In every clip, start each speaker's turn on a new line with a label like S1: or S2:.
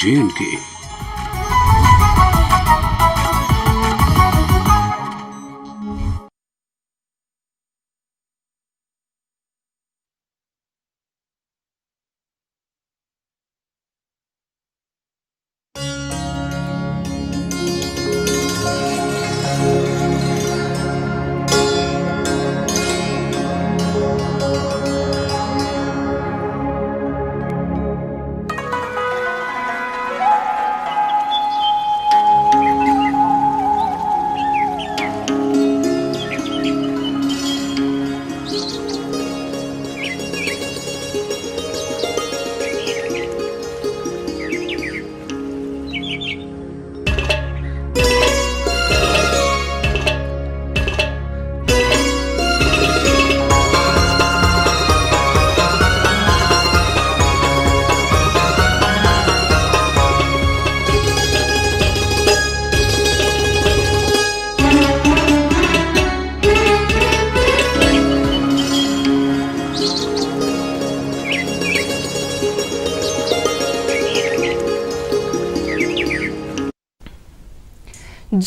S1: J&K।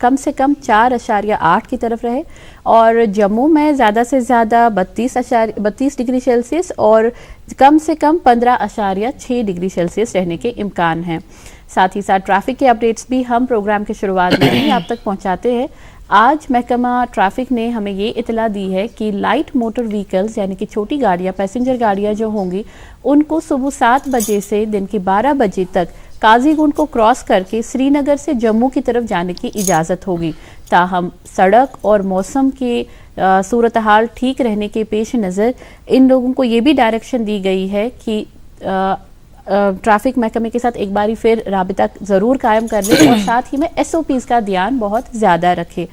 S2: کم سے کم 4.8 کی طرف رہے، اور جموں میں زیادہ سے زیادہ 32 ڈگری سیلسیس اور کم سے کم 15.6 ڈگری سیلسیس رہنے کے امکان ہیں۔ ساتھ ہی ساتھ ٹریفک کے اپڈیٹس بھی ہم پروگرام کے شروعات میں ہی آپ تک پہنچاتے ہیں۔ آج محکمہ ٹریفک نے ہمیں یہ اطلاع دی ہے کہ لائٹ موٹر وہیکلز یعنی کہ چھوٹی گاڑیاں، پیسنجر گاڑیاں جو ہوں گی، ان کو صبح 7 بجے سے دن کے 12 بجے تک قاضی گنڈ کو کراس کر کے سری نگر سے جموں کی طرف جانے کی اجازت ہوگی۔ تاہم سڑک اور موسم کی صورتحال ٹھیک رہنے کے پیش نظر ان لوگوں کو یہ بھی ڈائریکشن دی گئی ہے کہ ٹریفک محکمے کے ساتھ ایک باری پھر رابطہ ضرور قائم کر لیں اور ساتھ ہی میں SOPs کا دھیان بہت زیادہ رکھے۔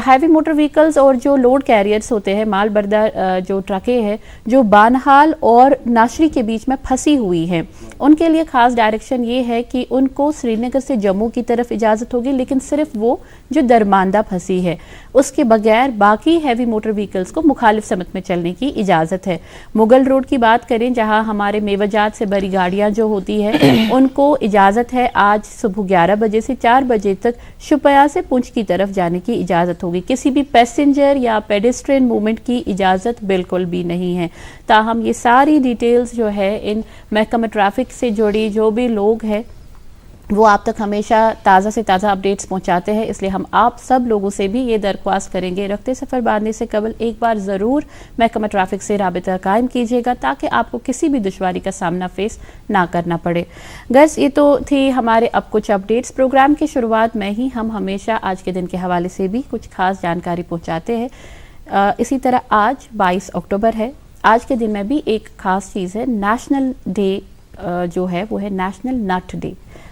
S2: ہیوی موٹر وہیکلز اور جو لوڈ کیریئرز ہوتے ہیں، مال بردار جو ٹرکیں ہیں جو بانہال اور ناشری کے بیچ میں پھنسی ہوئی ہیں، ان کے لیے خاص ڈائریکشن یہ ہے کہ ان کو سری نگر سے جموں کی طرف اجازت ہوگی، لیکن صرف وہ جو درماندہ پھنسی ہے، اس کے بغیر باقی ہیوی موٹر وہیکلز کو مخالف سمت میں چلنے کی اجازت ہے۔ مغل روڈ کی بات کریں، جہاں ہمارے میوہ جات سے بڑی گاڑیاں جو ہوتی ہیں، ان کو اجازت ہے آج صبح 11 بجے سے 4 بجے تک شوپیاں سے پونچھ کی طرف جانے کی اجازت ہوگی۔ کسی بھی پیسنجر یا پیڈسٹرین موومنٹ کی اجازت بالکل بھی نہیں ہے۔ تاہم یہ ساری ڈیٹیلز جو ہے ان محکمہ ٹریفک سے جڑی جو بھی لوگ ہیں وہ آپ تک ہمیشہ تازہ سے تازہ اپڈیٹس پہنچاتے ہیں، اس لیے ہم آپ سب لوگوں سے بھی یہ درخواست کریں گے، رخت سفر باندھنے سے قبل ایک بار ضرور محکمہ ٹریفک سے رابطہ قائم کیجیے گا تاکہ آپ کو کسی بھی دشواری کا سامنا فیس نہ کرنا پڑے۔ غرض یہ تو تھی ہمارے اب کچھ اپڈیٹس۔ پروگرام کی شروعات میں ہی ہم ہمیشہ آج کے دن کے حوالے سے بھی کچھ خاص جانکاری پہنچاتے ہیں۔ اسی طرح آج 22 اکتوبر ہے۔ آج کے دن میں بھی ایک خاص چیز ہے، نیشنل ڈے جو ہے وہ ہے نیشنل نٹ ڈے۔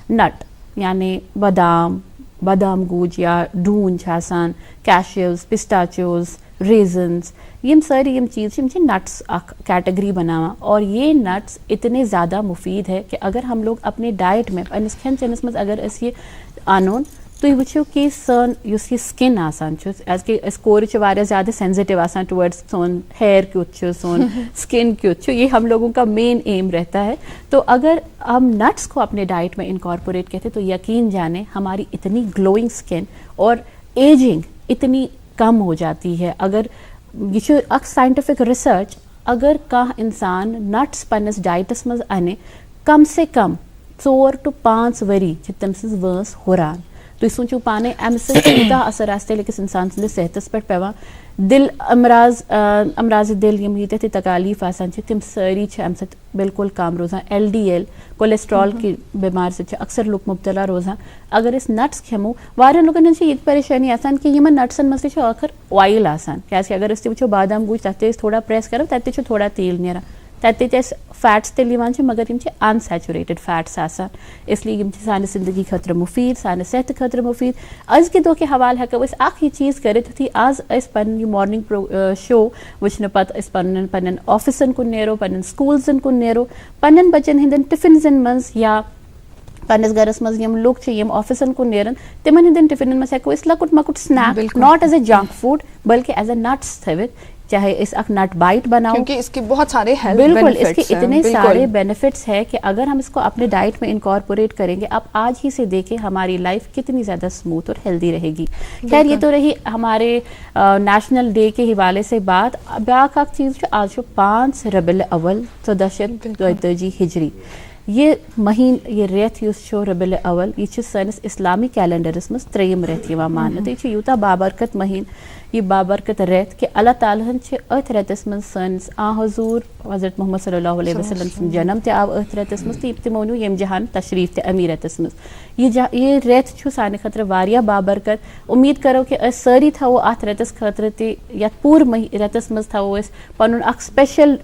S2: نٹ یعنی بادام گوج یا ڈون آسان، کیشیوز، پسٹاچوز، ریزنز، یم ساری یم چیز نٹس اخ کیٹیگری بناوا، اور یہ نٹس اتنے زیادہ مفید ہے کہ اگر ہم لوگ اپنے ڈائٹ میں پنس کھین چنس مز اگر اس یہ آنون تو یہ وچھو کہ سن یس یہ سکن آسان ایز کہ اس کور واریاہ زیادہ سینسٹیو آسان ٹورڈز سون ہیئر کیت سون سکن کیت، یہ ہم لوگوں کا مین ایم رہتا ہے۔ تو اگر ہم نٹس کو اپنے ڈائٹ میں انکارپوریٹ کرتے تو یقین جانیں ہماری اتنی گلوئنگ سکن اور ایجنگ اتنی کم ہو جاتی ہے۔ اگر یہ اک سائنٹیفک ریسرچ اگر کانٛہہ انسان نٹس پنس ڈائٹس مز انے کم سے کم 4 to 5 ؤری تم سن وٲنس ہُران۔ تُہۍ سوٗنٛچِو پانے امہِ سۭتۍ کوٗتاہ اثر آسہِ تیٚلہِ أکِس اِنسان سٕنٛدِس صحتس پٮ۪ٹھ پیٚوان۔ دل امراض دل یم ییٖتیاہ تہِ تکالیٖف آسان چھِ تِم سٲری چھِ امہِ سۭتۍ بالکل کم روزان۔ LDL کولیسٹرال کی بیمار سۭتۍ چھِ اکثر لُکھ مبتلا روزان۔ اگر أسۍ نٹس کھٮ۪مو، واریاہن لُکن ہٕنٛز چھِ یہِ تہِ پریشٲنی آسان کہ یِمن نٹسن منٛز تہِ چھُ ٲخر اویل آسان، کیازِ کہ اگر أسۍ تہِ وٕچھو بادام گوٗج تتھ تہِ أسۍ تھوڑا پریس کرو تتہِ تہِ چھُ تھوڑا تیٖل نیران، تتہِ تہِ اَسہِ فیٹس تیٚلہِ یِوان چھِ مگر یِم چھِ انسیچوریٹڈ فیٹس آسان، اس لیے یِم چھِ سانہِ زندگی خٲطرٕ مُفیٖد، سانہِ صحتہٕ خٲطرٕ مُفیٖد۔ أزکہِ دۄہ کہِ حوالہٕ ہٮ۪کو أسۍ اکھ یہِ چیٖز کٔرِتھ یُتھُے آز أسۍ پنُن یہِ مارنِنٛگ شو وٕچھنہٕ پتہٕ أسۍ پننٮ۪ن آفسن کُن نیرو، پننٮ۪ن سکوٗلزن کُن نیرو، پننٮ۪ن بچن ہٕنٛدٮ۪ن ٹفنزن منٛز یا پننس گرس منٛز یِم لُکھ چھِ یِم آفسن کُن نیران تِمن ہٕنٛدٮ۪ن ٹفنن منٛز ہٮ۪کو أسۍ لۄکُٹ مۄکُٹ snack not as a junk food بلکہ ایز اے نٹس تھٲوِتھ، چاہے اس اک نٹ بائٹ بناؤ،
S3: کیونکہ اس کے بہت سارے
S2: بالکل اس کے اتنے سارے بینیفٹس ہے کہ اگر ہم اس کو اپنے ڈائٹ میں انکارپوریٹ کریں گے، اب آج ہی سے دیکھیں ہماری لائف کتنی زیادہ اسموتھ اور ہیلدی رہے گی۔ خیر یہ تو رہی ہمارے نیشنل ڈے کے حوالے سے بات۔ بیاکھ اکھ چیز آج 5 ربیع الاول 1442 ہجری، یہ مہین یہ ریت یُس چھُ ربیع الاول یہ چھُ سٲنِس اسلامی کیلنڈرس منٛز 3یم ریت یِوان ماننہٕ تہٕ یہِ چھُ یوٗتاہ بابرکت مہین، یہ بابرکت ریت کہ اللہ تعالیٰ ہن چھِ أتھۍ ریتس منٛز سٲنِس حضور حضرت محمد صلی اللہ علیہ وسلم سُنٛد جنم تہِ آو أتھۍ ریتس منٛز تہٕ تِمو نیوٗ ییٚمہِ جہان تشریٖف تہِ امی ریتس منٛز۔ یہ ریت چھُ سانہِ خٲطرٕ واریاہ بابرکت۔ اُمید کرو کہ أسۍ سٲری تھاوو اتھ ریتس خٲطرٕ تہِ یتھ پوٗرٕ ریتس منٛز تھاوو أسۍ پنُن اکھ سپیشل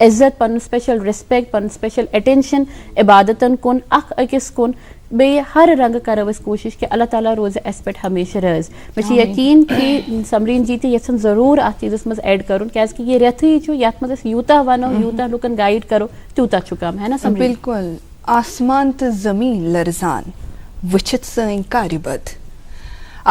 S2: عزت، پنُن سپیشل ریسپیکٹ، پنُن سپیشل اٹینشن عبادتن کُن، اکھ أکِس کُن، بیٚیہِ ہر رنگہٕ کرو أسۍ کوٗشش کہ اللہ تعالیٰ روزِ اسہِ پٮ۪ٹھ ہمیشہ رٲضۍ۔ مےٚ چھُ یقیٖن کہ سمریٖن جی تہِ یژھن ضروٗر اتھ چیٖزس منٛز ایڈ کرُن کیازِ کہ یہ ریتھٕے چھُ یتھ منٛز أسۍ یوٗتاہ ونو یوٗتاہ لُکن گایڈ کرو تیوٗتاہ چھُ کم، ہے نا سمریٖن؟
S3: بالکل۔ آسمان تہٕ زمیٖن لرزان وٕچھِتھ سٲنۍ کارِ بد،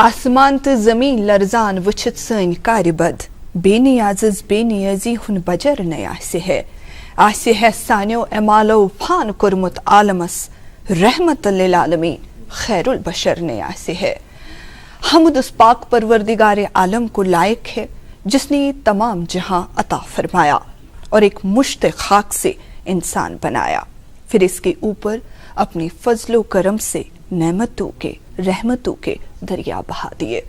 S3: آسمان تہٕ زمیٖن لرزان وٕچھِتھ سٲنۍ کارِ بد، بے نیازز بے نیازی ہُن بجر نے آسہِ ہے سانیو اعمالو فان کوٚرمُت عالمس، رحمت للعالمین خیر البشر نے آسہِ ہے۔ حمد اس پاک پروردگار عالم کو لائق ہے جس نے یہ تمام جہاں عطا فرمایا اور ایک مشت خاک سے انسان بنایا، پھر اس کے اوپر اپنے فضل و کرم سے نعمتوں کے رحمتوں کے دریا بہا دیے،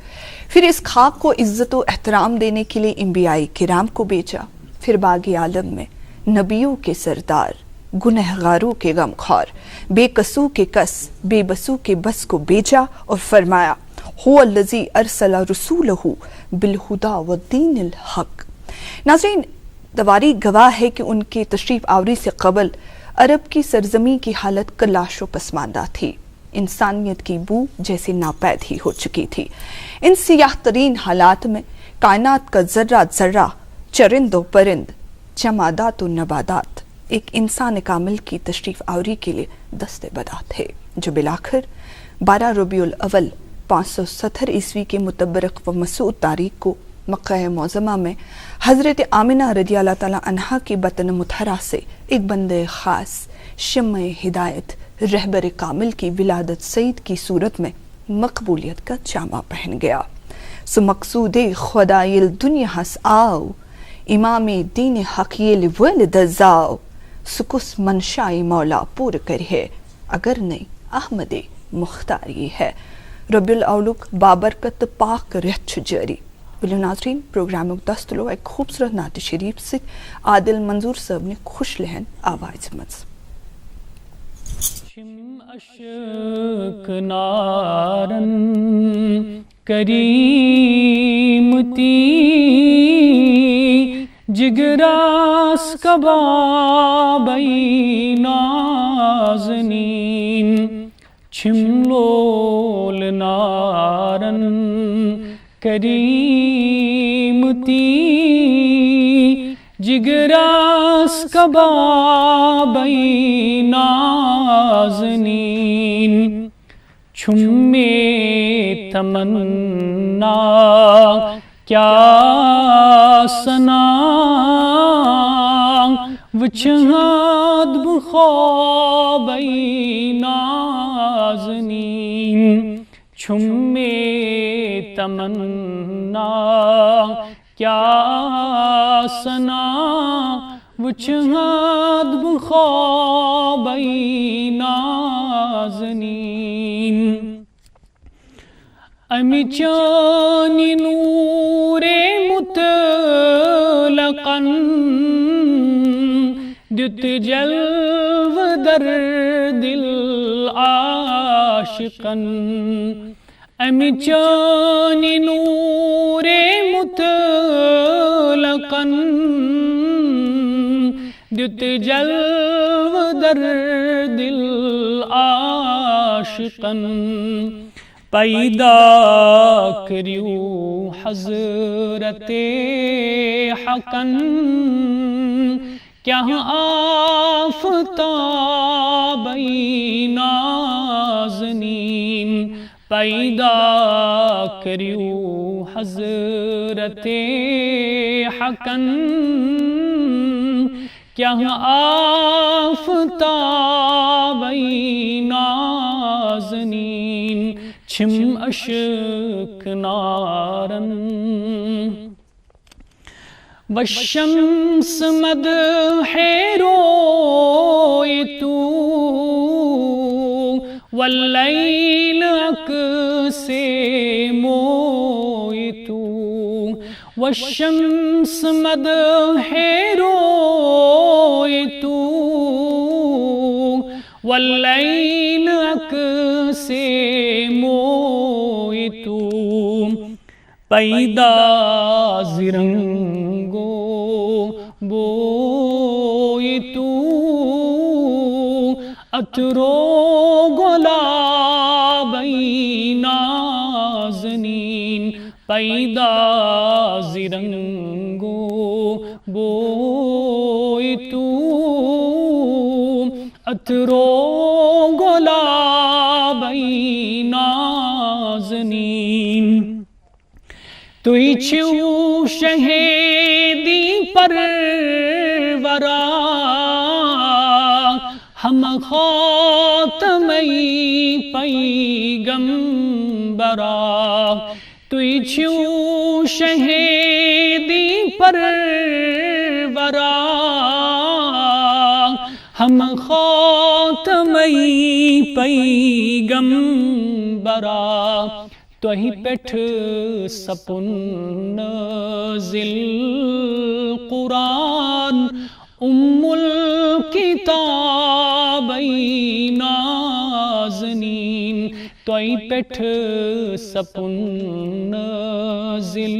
S3: پھر اس خاک کو عزت و احترام دینے کے لیے انبیاء کرام کو بھیجا، پھر باغ عالم میں نبیوں کے سردار، گنہگاروں کے غمخوار، بے کسوں کے کس، بے بسوں کے بس کو بھیجا اور فرمایا هو الذی ارسل رسولہ بالہدی والدین الحق۔ ناظرین، دواری گواہ ہے کہ ان کے تشریف آوری سے قبل عرب کی سرزمین کی حالت کلاش و پسماندہ تھی، انسانیت کی بو جیسے ناپید ہی ہو چکی تھی۔ ان سیاہ ترین حالات میں کائنات کا ذرہ ذرہ، چرند و پرند، جمادات و نبادات ایک انسان کامل کی تشریف آوری کے لیے دست بدا تھے، جو بالآخر 12 ربیع الاول 570 عیسوی کے متبرک و مسعود تاریخ کو مکہ معظمہ میں حضرت آمنہ رضی اللہ تعالیٰ عنہا کی بطن مطہرہ سے ایک بندے خاص، شمع ہدایت، رہبر کامل کی ولادت سعید کی صورت میں مقبولیت کا جامہ پہن گیا۔ سو مقصود خدای الدنیا ہس آؤ، امام دین حقیل ولد زاؤ، سکس منشائی مولا پور کرے، اگر نہیں احمد مختاری ہے۔ ربیع الاولک بابرکت پاک رہت جاری۔ بلیو ناظرین، پروگرام دستلو ایک خوبصورت نعت شریف سے عادل منظور صاحب نے خوش لہن آواز مز
S4: چم اشک نارن کریمتی جگراس کبابی نازنین چم لول نارن کریمتی جگراس کبابی نازنین چھمے تمنا کیا سنا وچھاد بخوابی نازنین چھمے تمنا کیا سنا وچھاد بخوابی نازنین امی چانی نور مطلقاً دت جلو در دل عاشقاً امی چانی نور مطلقاً دت جلو در دل عاشقاً پیدا کریو حضرت حقاً کیا آفتابی نازنین پیدا کریو حضرت حقاً کیا آفتابی نازنین چھم اشک نارن والشمس مدح رویت واللیل عکس مویت والشمس مدح رویت واللیل عکس مویت پیدا زرنگو بویت عطرو گلابی نازنین پیدا زرنگو بویت عطرو گلابی نازنین توی چھو شہیدی پرورا ہم خاتمی پیغمبرا توی چھو شہیدی پرورا ہم خاتمی پیغمبرا توہی پیٹھ سپن نازل قرآن ام الکتابی نازنین توہی پیٹھ سپن نازل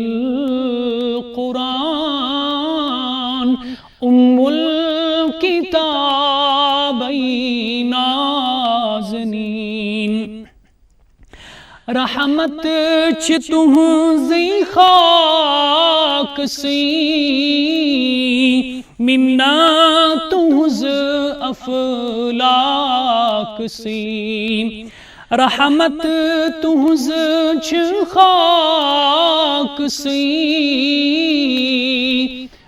S4: قرآن ام الکتابی نازنین رحمت چھ تہنزی خاک سی منت تہنز افلاک سی رحمت تہنز چھ خاک سی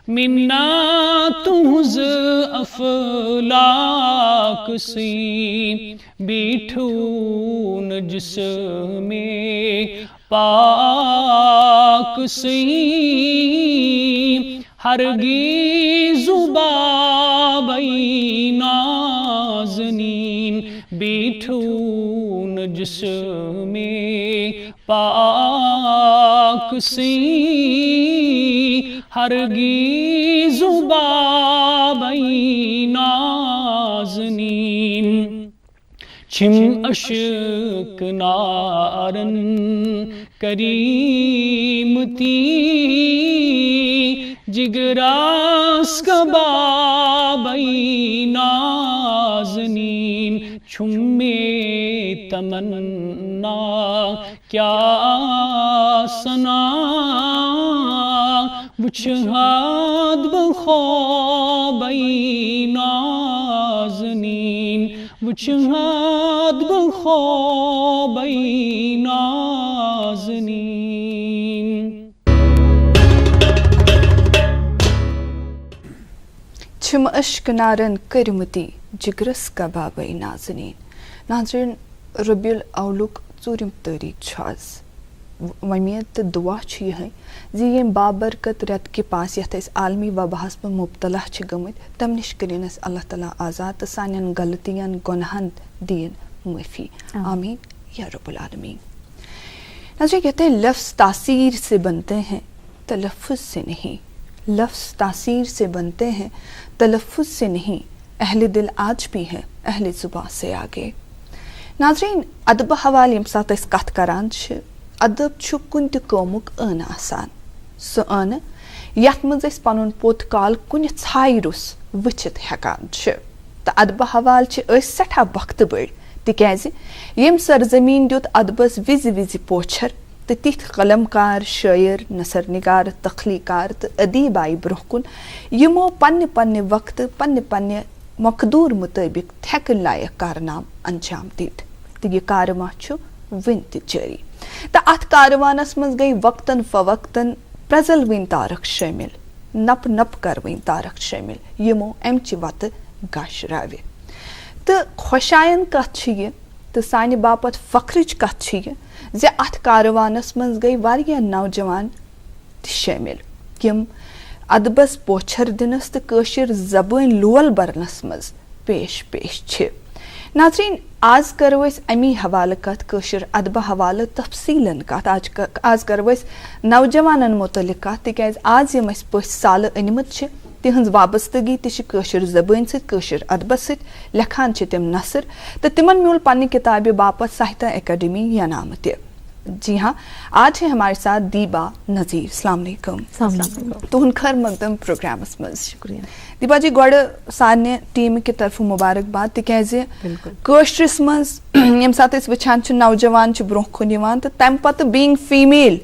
S4: منت تہنز افلاک سی بیٹھون جسم پاک سی ہرگز زبابی نازنین بیٹھون جسم پاک سی ہرگز زبابی نازنین چھم اشک نارن کریمتی جگراس کبابی نازنین چھمے تمنا کیا سنا وچھاد بخوابی نازنین وچھاد بخوابی نازنین
S3: چھم اشک نارن کرمتی جگرس کبابی نازنین ناظرین ربیع الاولک 4 تاریخ آز ومید تو دعا یہ یم بابرکت رت کے پاس یت عالمی وباہس پہ مبتلا گمت تم نش کرین اللہ تعالیٰ آزاد تو سان غلطین گناہن دین معافی آمین یا رب العالمین ناظرین کہتے ہیں لفظ تاثیر سے بنتے ہیں تلفظ سے نہیں لفظ تاثیر سے بنتے ہیں تلفظ سے نہیں اہل دل آج بھی ہے اہل زبان سے آگے ناظرین ادب حوالہ یم سات اس کت کران ادب کن تہ قومک ٲن آسان سہ ٲنہ یتھ منٛز أسۍ پنُن پوٚت کال کُنہِ ژھایہِ روٚس وٕچھِتھ ہٮ۪کان چھِ تہٕ ادبہٕ حوالہٕ چھِ أسۍ سٮ۪ٹھاہ وقتہٕ بٔڑۍ تِکیٛازِ ییٚمہِ سرزمیٖن دیُت ادبس وِزِ وِزِ پوچھر تہٕ تِتھۍ قلم کار شٲعر نثر نگار تخلیٖقار تہٕ ادیٖب آیہِ برٛونٛہہ کُن یِمو پننہِ پننہِ وقتہٕ پننہِ مقدوٗر مُطٲبِق تھٮ۪کہٕ لایق کارنام انجام دِتۍ تہٕ یہِ کارواں چھُ وُنہِ تہِ جٲری تہٕ اتھ کاروانس منٛز گٔے وقتاً فوقتاً پرٛزلوٕنۍ تارک شٲمِل نپ نپ کروٕنۍ تارک شٲمِل یِمو امچہِ وتہٕ گش راوِ تہٕ خۄشایَن کتھ چھِ یہِ تہٕ سانہِ باپتھ فخرٕچ کتھ چھِ یہِ زِ اتھ کاروانس منٛز گٔے واریاہ نوجوان تہِ شٲمِل یِم ادبس پوچھر دِنس تہٕ کٲشِر زبٲنۍ لول برنس منٛز پیش چھِ ناظرین آز کرو أسۍ امی حوالہٕ کتھ کٲشِر ادبہٕ حوالہٕ تفصیٖلن کتھ آز کرو أسۍ نوجوانن متعلق کتھ تِکیٛازِ آز یِم أسۍ پٔژھۍ سالہٕ أنمٕتۍ چھِ تِہنٛز وابستگی تہِ چھِ کٲشِر زبٲنۍ سۭتۍ کٲشِر ادبس سۭتۍ لیکھان چھِ تِم نثر تہٕ تِمن میوٗل پننہِ کِتابہِ باپتھ ساہتیہ اکیڈمی انعام تہِ جی ہاں آج ہے ہمارے ساتھ دیبا نذیر السلام علیکم تہد خیر مقدم پروگرامس مز
S2: شکریہ
S3: دیبا جی گوڑ سانہ ٹیم کی طرف مبارکباد تکیازِ کٲشرس مز یم سات أسۍ وٕچھان چھِ نوجوان چھِ برونٛہہ کُن یِوان تہٕ تمہِ پتہٕ بینگ فیمیل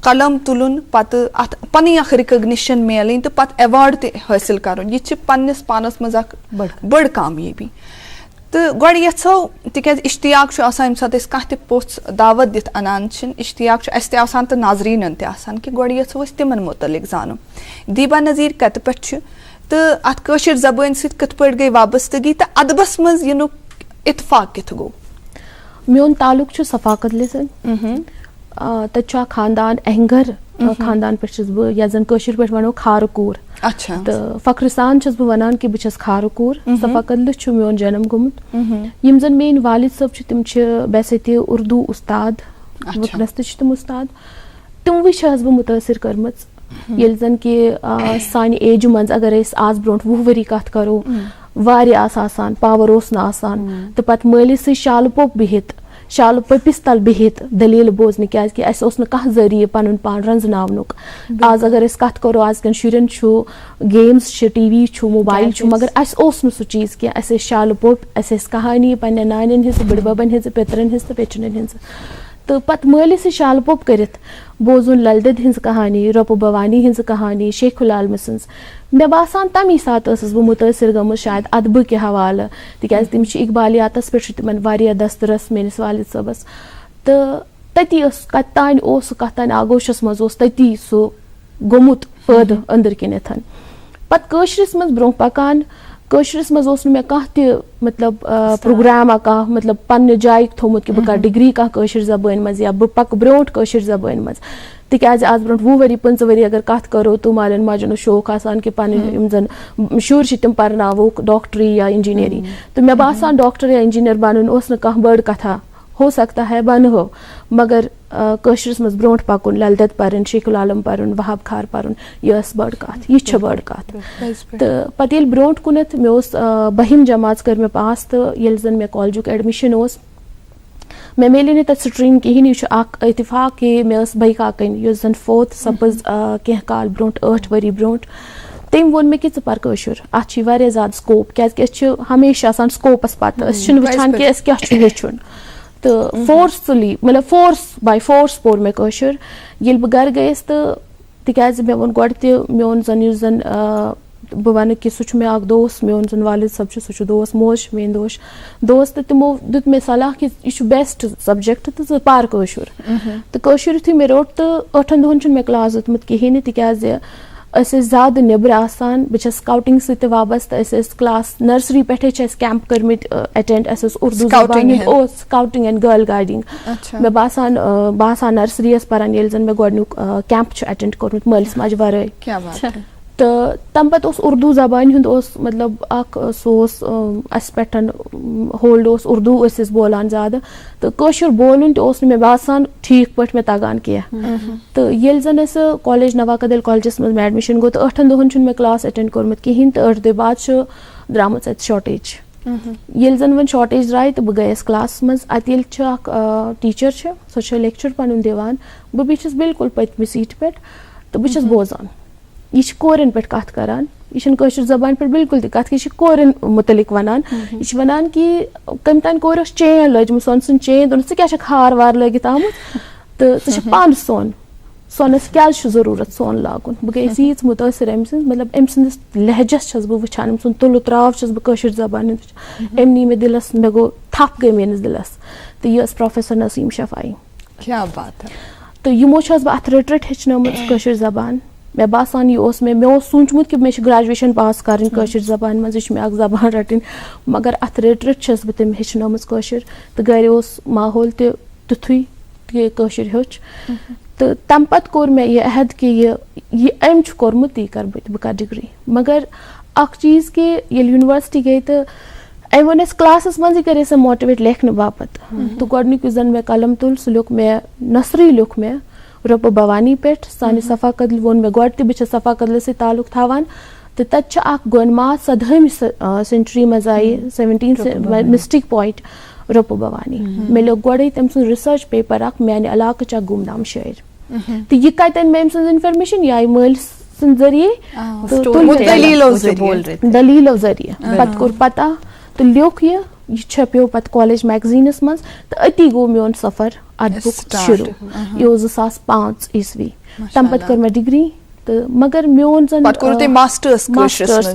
S3: قلم تُلُن پتہٕ اتھ پنٕنۍ اکھ رِکگنِشن میلٕنۍ تہٕ پتہٕ ایوارڈ تہِ حٲصِل کرُن یہِ چھِ پننِس پانس منٛز اکھ بٔڑ کامیٲبی تہٕ گۄڈٕ یژھو تِکیٛازِ اشتیاق چھُ آسان ییٚمہِ ساتہٕ أسۍ کانٛہہ تہِ پوٚژھ دعوت دِتھ انان چھِن اشتیاق چھُ اَسہِ تہِ آسان تہٕ ناظریٖنن تہِ آسان کہِ گۄڈٕ یژھو أسۍ تِمن مُتعلق زانُن دیبا نذیر کتہِ پٮ۪ٹھ چھُ تو ات کٲشِر زبٲنۍ سۭتۍ کِتھ پٲٹھۍ گٔے وابستگی تہٕ ادبس منٛز یِنُک اتفاق کِتھ گوٚو؟
S5: میون تعلق چھُ صفاقت سۭتۍ. تَتہِ چھُ اکھ خاندان اہنگر خاندان پٮ۪ٹھ چھَس بہٕ یَتھ زَن کٲشِر پٲٹھۍ وَنو کھارٕ کوٗر. تہٕ فخرٕ سان چھَس بہٕ وَنان کہِ بہٕ چھَس کھارٕ کوٗر. صفاقت چھُ میون جنم گوٚمُت. یِم زَن میٲنۍ والد صٲب چھِ تِم چھِ بیسے اردوٗ اُستاد, وٕنکٮ۪نس تہِ چھِ تِم اُستاد. تِموٕے چھَس بہٕ مُتٲثر کٔرمٕژ ییٚلہِ زَن کہِ سانہِ ایجہِ منٛز اگر أسۍ آز برونٛٹھ 20 ؤری کَتھ کَرو واریاہ آسہٕ آسان, پاور اوس نہٕ آسان تہٕ پَتہٕ مٲلِس سۭتۍ شالہٕ پوٚپ بِہِتھ شالہٕ پٔپِس تل بِہِتھ دٔلیٖل بوزنہِ کیازِ کہِ اَسہِ اوس نہٕ کانٛہہ ذٔریعہٕ پَنُن پان رَنزناونُک. آز اگر أسۍ کَتھ کَرو آزکٮ۪ن شُرٮ۪ن چھُ گیمٕز چھِ, ٹی وی چھُ, موبایل چھُ, مگر اَسہِ اوس نہٕ سُہ چیٖز کینٛہہ. اَسہِ ٲسۍ شالہٕ پوٚپ, اَسہِ ٲسۍ کہانی پنٕنٮ۪ن نانٮ۪ن ہِنٛزٕ, بٕڈببن ہِنٛزٕ, پیٚترن ہِنٛز تہٕ پیٚچِنٮ۪ن ہِنٛزٕ. تہٕ پَتہٕ مٲلِس سۭتۍ شالہٕ پوٚپ کٔرِتھ بوزُن لل دٮ۪د ہِنٛز کہانی, رۄپہٕ بھوانی ہِنٛز کہانی, شیخ العالمہٕ سٕنٛز. مےٚ باسان تَمی ساتہٕ ٲسٕس بہٕ مُتٲثر گٔمٕژ شاید ادبہٕ کہِ حوالہٕ تِکیازِ تِم چھِ اقبالیاتس پٮ۪ٹھ چھُ تِمن واریاہ دسترس میٲنِس والد صٲبس. تہٕ تٔتی ٲس کتہِ تانۍ اوس سُہ کتھ تانۍ آگوشس منٛز اوس تٔتی سُہ گوٚمُت پٲدٕ أنٛدٕر کِنٮ۪تھ. پتہٕ کٲشرِس منٛز برونٛہہ پکان کٲشرِس منٛز اوس نہٕ مےٚ کانٛہہ تہِ مطلب پروگراما کانٛہہ مطلب پننہِ جایہِ تھوٚمُت کہِ بہٕ کرٕ ڈگری کانٛہہ کٲشِر زبٲنۍ منٛز یا بہٕ پکہٕ برونٛٹھ کٲشِر زبٲنۍ منٛز. تِکیازِ آز برونٛٹھ 20 ؤری 15 ؤری اگر کتھ کرو تہٕ مالٮ۪ن ماجٮ۪ن اوس شوق آسان کہِ پنٕنۍ یِم زن شُرۍ چھِ تِم پرناووکھ ڈاکٹری یا انجیٖنٔرِنٛگ. تہٕ مےٚ باسان ڈاکٹر یا انجیٖنر بنُن اوس نہٕ کانٛہہ بٔڑ کتھا, ہو سکتا ہے بنہو, مگر کٲشرِس منٛز برونٛٹھ پکُن, لل دٮ۪د پرُن, شیخ العالم پرُن, وہاب خار پرُن, یہِ ٲس بٔڑ کتھ, یہِ چھِ بٔڑ کتھ. تہٕ پتہٕ ییٚلہِ برونٛٹھ کُنتھ مےٚ اوس 12ہِم جمٲژ کٔر مےٚ پاس تہٕ ییٚلہِ زن مےٚ کالجُک ایڈمِشن اوس مےٚ میلے نہٕ تتہِ سٹریٖم کِہینۍ. یہِ چھُ اکھ اتفاق کہِ مےٚ ٲس بٔے کاکٕنۍ یۄس زن فوت سپٕز کینٛہہ کال برونٛٹھ 8 ؤری برونٛٹھ. تٔمۍ ووٚن مےٚ کہِ ژٕ پر کٲشُر, اتھ چھُے واریاہ زیادٕ سکوپ کیازِ کہِ أسۍ چھِ ہمیشہِ آسان سکوپس پتہٕ, أسۍ چھِنہٕ وٕچھان کہِ اَسہِ کیاہ چھُ ہیٚچھُن. تہٕ فورسفُلی مطلب باے فورس پوٚر مےٚ کٲشُر. ییٚلہِ بہٕ گرٕ گٔیَس تہٕ تِکیازِ مےٚ ووٚن گۄڈٕ تہِ میون زن یُس زن بہٕ وَنہٕ کہِ سُہ چھُ مےٚ اکھ دوس, میون زن والد صٲب چھُ سُہ چھُ دوس, موج چھِ میٲنۍ دوس تہٕ تِمو دیُت مےٚ صلاح کہِ یہِ چھُ بیسٹ سبجکٹ تہٕ ژٕ پر کٲشُر. تہٕ کٲشُر یِتھُے مےٚ روٚٹ تہٕ 8 دۄہن چھُنہٕ مےٚ کلاس دیُتمُت کِہینۍ نہٕ تِکیازِ أسۍ ٲسۍ زیادٕ نیٚبرٕ آسان. بہٕ چھَس سکاوٹِنٛگ سۭتۍ تہِ وابستہٕ. أسۍ ٲسۍ کلاس نرسری پٮ۪ٹھے چھِ اَسہِ کیمپ کٔرمٕتۍ ایٹینڈ. اَسہِ اوس اردوٗ زبانہِ ہُنٛد اوس سکاوٹِنٛگ اینڈ گرل گایڈِنٛگ. مےٚ باسان بہٕ آسان نرسری یس پران ییٚلہِ زن مےٚ گۄڈنیُک کیمپ چھُ ایٹینڈ کوٚرمُت مٲلِس ماجہِ ورٲے. تہٕ تَمہِ پتہٕ اوس اردوٗ زبانہِ ہُنٛد اوس مطلب اکھ سُہ اوس اَسہِ پٮ۪ٹھ ہولڈ اوس اردوٗ ٲسۍ أسۍ بولان زیادٕ تہٕ کٲشُر بولُن تہِ اوس نہٕ مےٚ باسان ٹھیٖک پٲٹھۍ مےٚ تگان کینٛہہ. تہٕ ییٚلہِ زن اَسہِ کالیج نوا کدل کالجس منٛز مےٚ ایڈمِشن گوٚو تہٕ 8 دۄہن چھُنہٕ مےٚ کلاس ایٹینڈ کوٚرمُت کِہینۍ تہٕ 8 دۄہہِ بعد چھُ درامٕژ اَتہِ شاٹیج. ییٚلہِ زن وۄنۍ شاٹیج درٛاے تہٕ بہٕ گٔیَس کلاسس منٛز. اَتہِ ییٚلہِ چھِ اکھ ٹیٖچر چھِ سۄ چھِ لیکچر پنُن دِوان. بہٕ بیٖٹھٕس بِلکُل پٔتمہِ سیٖٹہِ پٮ۪ٹھ تہٕ بہٕ چھَس بوزان. یہِ چھِ کورٮ۪ن پٮ۪ٹھ کتھ کران, یہِ چھنہٕ کٲشِر زبانہِ پٮ۪ٹھ بالکُل تہِ کتھ کہِ یہِ چھِ کورٮ۪ن مُتعلق ونان. یہِ چھِ ونان کہِ کٔمۍ تانۍ کورِ ٲس چین لٲجمٕژ سۄنہٕ سٕنٛز چین, دوٚپنَس ژٕ کیٛاہ چھکھ ہار وار لٲگِتھ آمُت تہٕ ژٕ چھکھ پانہٕ سۄن, سۄنس کیازِ چھُ ضروٗرت سۄن لاگُن. بہٕ گٔیَس ییٖژ مُتٲثر أمۍ سٕنٛز مطلب أمۍ سٕنٛدِس لہجس چھَس بہٕ وٕچھان, أمۍ سُنٛد تُلہٕ تراو چھَس بہٕ کٲشِر زبانہِ ہُنٛد وٕچھان. أمۍ نی مےٚ دِلس, مےٚ گوٚو تھپھ گٔے میٲنِس دِلس. تہٕ یہِ ٲس پروفیسر نسیٖم شفایی. تہٕ یِمو چھَس بہٕ اتھ رٔٹۍ رٔٹۍ ہیٚچھنٲومٕژ کٲشِر زبان. مےٚ باسان یہِ اوس مےٚ اوس سوٗنٛچمُت کہِ مےٚ چھِ گریجویشن پاس کرٕنۍ کٲشِر زبانہِ منٛز, یہِ چھِ مےٚ اکھ زبان رٹٕنۍ, مگر اتھ رٔٹۍ رٔٹۍ چھَس بہٕ تٔمۍ ہیٚچھنٲومٕژ کٲشِر. تہٕ گرِ اوس ماحول تہِ تیُتھُے کہِ کٲشُر ہیوٚچھ. تہٕ تَمہِ پتہٕ کوٚر مےٚ یہِ عہد کہِ یہِ أمۍ چھُ کوٚرمُت تی کرٕ بہٕ کرٕ ڈگری. مگر اکھ چیٖز کہِ ییٚلہِ یونیورسٹی گٔے تہٕ أمۍ ووٚن اَسہِ کلاسس منٛزٕے کٔر اَسہِ ماٹِویٹ لیکھنہٕ باپتھ. تہٕ گۄڈٕنیُک یُس زن مےٚ قلم تُل سُہ لیوٚکھ مےٚ نثرٕے لیوٚکھ مےٚ رۄپہٕ بھوانی پٮ۪ٹھ. سانہِ صفا کدل ووٚن مےٚ گۄڈٕ تہِ بہٕ چھَس صفا کدلس سۭتۍ تعلُق تھاوان تہٕ تَتہِ چھُ اکھ گۄنماد 17ہِمہِ سینچری منٛز آیہِ 17 مسٹِک پویِنٹ رۄپہٕ بھوانی. مےٚ لیوٚکھ گۄڈے تٔمۍ سُنٛد رِسٲرٕچ پیپر اکھ میانہِ علاقٕچ اکھ گمنام شٲعر. تہٕ یہِ کتہِ أنۍ مےٚ أمۍ سٕنٛز انفارمیشن, یہِ آیہِ مٲلِس سٕنٛدِ ذٔریعے دٔلیٖلو ذٔریعہٕ. پتہٕ کوٚر پتہ تہٕ لیوٚکھ یہِ چھپیو پتہٕ کالیج میگزیٖنس منٛز تہٕ أتی گوٚو میون سفر ادبُک شروٗع. یہِ اوس 2005 عیسوی. تمہِ پتہٕ کٔر مےٚ ڈگری تہٕ مگر میون زن ماسٹٲرٕس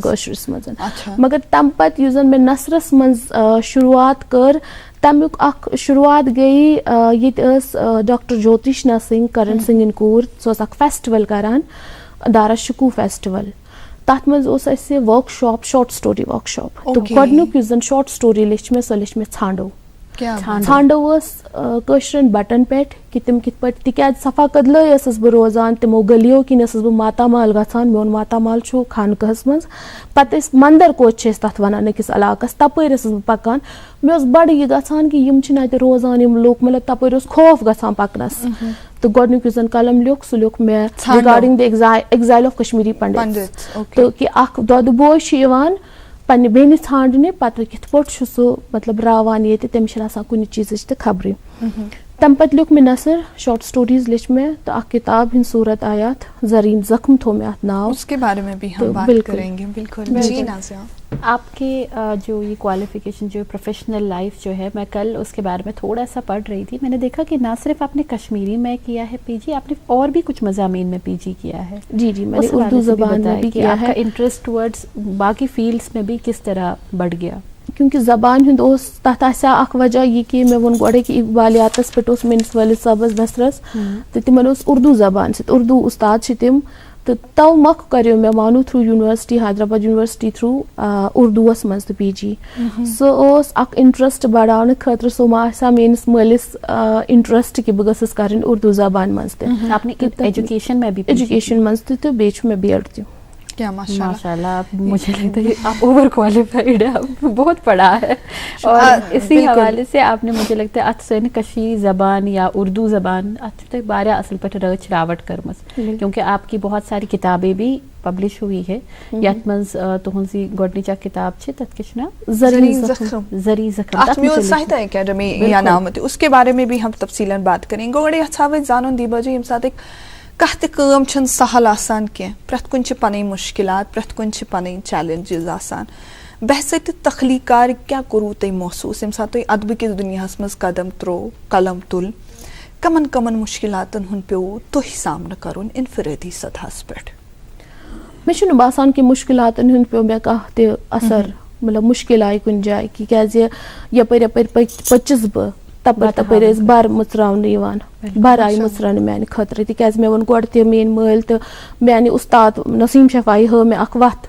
S5: کٲشرِس منٛز. مگر تمہِ پتہٕ یُس زن مےٚ نثرس منٛز شروعات کٔر تمیُک اکھ شروعات گٔیے ییٚتہِ ٲس ڈاکٹر جوتِشنا سِنگھ کرن سِنگھٕنۍ کوٗر, سۄ ٲس اکھ فیسٹِول کران دارا شکوٗ فیسٹِول. تَتھ منٛز اوس اَسہِ ورکشاپ شاٹ سٹوری ورکشاپ تہٕ گۄڈنیُک یُس زَن شاٹ سٹوری لیٚچھ مےٚ سۄ لیٚچھ مےٚ ژھانڈو ژھانڈو ٲس کٲشرٮ۪ن بَٹن پٮ۪ٹھ کہِ تِم کِتھ پٲٹھۍ تِکیٛازِ صفا قدلے ٲسٕس بہٕ روزان تِمو گٔلیو کِنۍ ٲسٕس بہٕ ماتامال گژھان میون ماتامال چھُ خانقاہَس منٛز پَتہٕ ٲسۍ مندر کوچ چھِ أسۍ تَتھ وَنان أکِس علاقَس تَپٲرۍ ٲسٕس بہٕ پَکان مےٚ اوس بَڑٕ یہِ گژھان کہِ یِم چھِنہٕ اَتہِ روزان یِم لُکھ مطلب تَپٲرۍ اوس خوف گژھان پَکنَس تہٕ گۄڈنیُک یُس زَن قلم لیوٚکھ سُہ لیوٚکھ مےٚ رِگاڈِنٛگ دِ ایٚگزایل آف کشمیٖری پنڈِتٕس تہٕ کہِ اکھ دۄدٕ بوے چھُ یِوان پننہِ بیٚنہِ ژھانڈنہِ پَتہٕ کِتھ پٲٹھۍ چھُ سُہ مطلب راوان ییٚتہِ تٔمِس چھِنہٕ آسان کُنہِ چیٖزٕچ تہِ خبرٕے تَمہِ پَتہٕ لیوٚکھ مےٚ نثر شاٹ سٹوریٖز لیٚچھ مےٚ تہٕ اکھ کِتاب ہِنٛز صوٗرت آیات زرین زخم تھوٚو مےٚ اَتھ ناو
S2: آپ کے جو یہ کوالیفیکیشن جو پروفیشنل لائف جو ہے میں کل اس کے بارے میں تھوڑا سا پڑھ رہی تھی میں نے دیکھا کہ نہ صرف آپ نے کشمیری میں کیا ہے پی جی آپ نے اور بھی کچھ مضامین میں پی جی کیا ہے
S5: جی جی میں نے اردو زبان میں بھی کیا ہے
S2: انٹرسٹ ٹورڈز باقی فیلڈس میں بھی کس طرح بڑھ گیا
S5: کیونکہ زبان ہُنٛد اوس تَتھ آسہِ ہا اکھ وجہ یہِ کہِ مےٚ ووٚن گۄڈے کہِ اقبالیاتَس پٮ۪ٹھ اوس میٲنِس وٲلِد صٲبَس نثرس تہٕ تِمن اوس اردوٗ زبان سۭتۍ اردوٗ اُستاد چھِ تِم تہٕ تو مۄکھ کریو مےٚ MANUU through university Hyderabad university through اردوٗوَس منٛز تہٕ پی جی سُہ اوس اکھ انٹرسٹ بڑاونہٕ خٲطرٕ سُہ ما آسہِ ہا میٲنِس مٲلِس انٹرسٹ کہِ بہٕ گٔژھٕس کَرٕنۍ اردوٗ زبانہِ منٛز تہِ ایجوکیشن منٛز تہِ تہٕ بیٚیہِ چھُ مےٚ بی ایڈ تہِ
S2: ماشاء اللہ مجھے لگتا ہے آپ اوور کوالیفائڈ ہے آپ بہت پڑھا ہے اور اسی حوالے سے آپ نے مجھے لگتا ہے اتھ سن کشمیری زبان یا اردو زبان اتھ واریاہ اصل پٲٹھۍ رٲچھ راوٹ کٔرمٕژ کیونکہ آپ کی بہت ساری کتابیں بھی پبلش ہوئی ہے یتھ منٛز تُہنٛزٕے گۄڈنِچ اکھ کِتاب چھِ تتھ کیٛاہ چھُ ناو زری زخم
S3: ساہتیہ اکیڈمی انعامت اس کے بارے میں بھی ہم تفصیلاً بات کریں گے گۄڈٕ یژھاو أسۍ زانُن دیبا جی ییٚمہِ ساتہٕ کانٛہہ تہِ کٲم چھنہٕ سہل آسان کینٛہہ پرٛٮ۪تھ کُنہِ چھِ پنٕنۍ مُشکلات پرٛٮ۪تھ کُنہِ چھِ پنٕنۍ چیلنجز آسان بحثیتہِ تخلیق کار کیٛاہ کوٚروٕ تۄہہِ محسوٗس ییٚمہِ ساتہٕ تُہۍ ادبہٕ کِس دُنیاہس منٛز قدم ترٛوو قلم تُل کمن کمن مُشکلاتن ہُنٛد پیوٚوٕ تۄہہِ سامنہٕ کرُن انفرٲدی سطحس پٮ۪ٹھ
S5: مےٚ چھُنہٕ باسان کہِ مُشکلاتن ہُنٛد پیوٚو مےٚ کانٛہہ تہِ اثر مطلب مُشکل آیہِ کُنہِ جایہِ کیٛازِ یپٲرۍ یپٲرۍ پٔچِس بہٕ تپٲرۍ تپٲرۍ ٲسۍ بر مٕژراونہٕ یِوان بر آیہِ مٕژراونہٕ میانہِ خٲطرٕ تِکیٛازِ مےٚ ووٚن گۄڈٕ تہِ میٲنۍ مٲلۍ تہٕ میانہِ اُستاد نسیٖم شفایی ہٲو مےٚ اکھ وتھ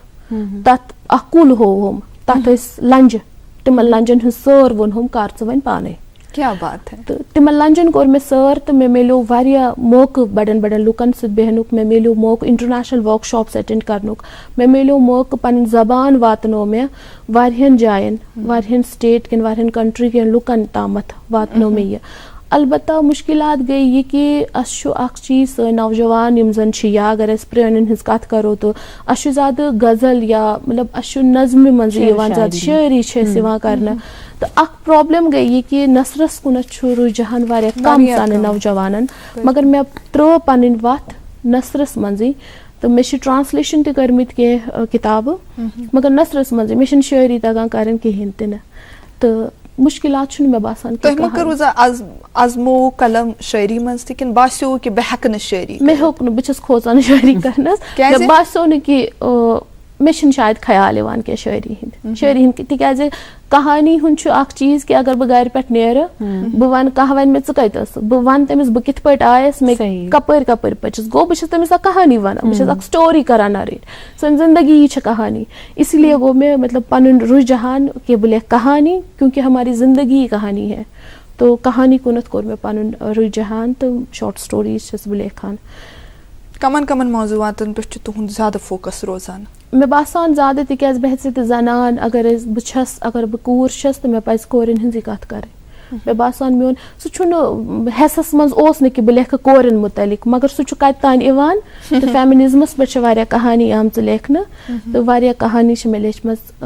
S5: تتھ اکھ کُل ہووُم تتھ ٲسۍ لنجہِ تِمن لنجن ہٕنٛز سٲر ووٚنہُم کر ژٕ وۄنۍ پانے تہٕ تِمن لنجن کوٚر مےٚ سٲر تہٕ مےٚ میلیو واریاہ موقعہٕ بڑٮ۪ن بڑٮ۪ن لُکن سۭتۍ بیہنُک مےٚ میلیو موقعہٕ انٹرنیشنل ورک شاپس ایٹینڈ کرنُک مےٚ میلیو موقعہٕ پنٕنۍ زبان واتنٲو مےٚ واریاہن جاین واریاہن سٹیٹ کٮ۪ن واریاہن کنٹری کٮ۪ن لُکن تامتھ واتنٲو مےٚ یہِ البتہ مُشکلات گٔے یہِ کہِ اَسہِ چھُ اکھ چیٖز سٲنۍ نوجوان یِم زن چھِ یا اگر أسۍ پرٛٲنٮ۪ن ہٕنٛز کتھ کرو تہٕ اَسہِ چھُ زیادٕ غزل یا مطلب اَسہِ چھُ نظمہِ منٛزٕے یِوان زیادٕ شٲعری چھِ اَسہِ یِوان کرنہٕ تہٕ اکھ پرابلم گٔے یہِ کہِ نثرس کُنتھ چھُ رُجحان واریاہ کم سانٮ۪ن نوجوانن مگر مےٚ ترٲو پنٕنۍ وتھ نثرس منٛزٕے تہٕ مےٚ چھِ ٹرانسلیشن تہِ کٔرمٕتۍ کینٛہہ کِتابہٕ مگر نثرس منٛزٕے مےٚ چھنہٕ شٲعری تگان کرٕنۍ کہیٖنۍ تہِ نہٕ تہٕ مُشکلات چھُنہٕ مےٚ باسان
S3: آزمو قلم شٲعری منٛز تہِ کِنہٕ باسیو کہِ بہٕ ہٮ۪کہٕ نہٕ شٲعری
S5: مےٚ ہیوٚک نہٕ بہٕ چھس کھوژان شٲعری کرنس مےٚ باسیو نہٕ کہِ مےٚ چھِنہٕ شاید خیال یِوان کینٛہہ شٲعری ہٕنٛدۍ تِکیٛازِ کہانی ہُنٛد چھُ اکھ چیٖز کہِ اگر بہٕ گرِ پٮ۪ٹھ نیرٕ بہٕ وَنہٕ کانٛہہ وَنہِ مےٚ ژٕ کَتہِ ٲسہٕ بہٕ وَنہٕ تٔمِس بہٕ کِتھ پٲٹھۍ آیس مےٚ کپٲرۍ کپٲرۍ پٔچِس گوٚو بہٕ چھس تٔمِس اکھ کہانی وَنان بہٕ چھس اکھ سٹوری کران نریٹ سٲنۍ زندگی یی چھِ کہانی اسی لیے گوٚو مےٚ مطلب پنُن رُجحان کہِ بہٕ لیکھٕ کہانی کیونکہِ ہماری زندگی کہانی ہے تو کہانی کُنتھ کوٚر مےٚ پنُن رُجحان تہٕ شاٹ سٹوریٖز چھس بہٕ لیکھان
S3: کمن کمن موضوعاتن پٮ۪ٹھ چھُ تُہُنٛد زیادٕ فوکس روزان
S5: مےٚ باسان زیادٕ تِکیٛازِ بحثیتہِ زنان اگر بہٕ چھس اگر بہٕ کوٗر چھس تہٕ مےٚ پزِ کورٮ۪ن ہٕنٛزٕے کتھ کرٕنۍ مےٚ باسان میون سُہ چھُنہٕ حیثس منٛز اوس نہٕ کہِ بہٕ لیکھٕ کورٮ۪ن مُتعلق مگر سُہ چھُ کتہِ تانۍ یِوان تہٕ فیمنزمس پٮ۪ٹھ چھِ واریاہ کہانی آمژٕ لیکھنہٕ تہٕ واریاہ کہانی چھِ مےٚ لیچھمٕژ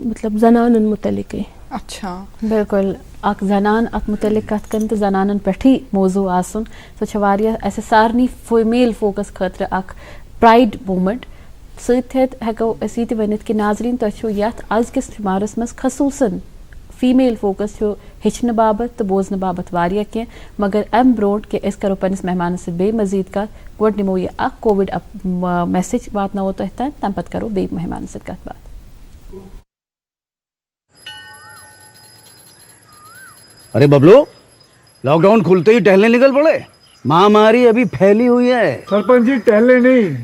S5: مطلب زنانن مُتعلقٕے
S2: اچھا بالکل اکھ زنان اتھ مُتعلق کتھ کرٕنۍ تہٕ زنانن پٮ۪ٹھٕے موضوع آسُن سۄ چھِ واریاہ اسہِ سارنٕے فیمیل فوکس خٲطرٕ اکھ پرایڈ موٗمنٹ سۭتۍ ہٮ۪کو أسۍ یہِ تہِ ؤنِتھ کہِ ناظریٖن تۄہہِ چھُو یتھ أزکِس شُمارس منٛز خصوٗصن فیمیل فوکس چھُ ہیٚچھنہٕ باپتھ تہٕ بوزنہٕ باپتھ واریاہ کینٛہہ مگر امہِ برونٛٹھ کہِ أسۍ کرو پننِس مہمانس سۭتۍ بیٚیہِ مزیٖد کتھ گۄڈٕ نِمو یہِ اکھ کووِڈ میسیج واتناوو تۄہہِ تام تمہِ پتہٕ کرو بیٚیہِ مہمانس سۭتۍ کتھ باتھ
S6: ارے ببلو لاک ڈاؤن کھلتے ہی ٹہلنے نکل پڑے مہاماری ابھی پھیلی ہوئی ہے
S7: سرپنچ جی ٹہلنے نہیں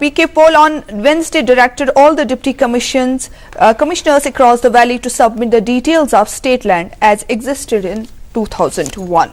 S3: PK Paul on Wednesday directed all the deputy commissioners across the valley to submit the details of state land as existed in 2001.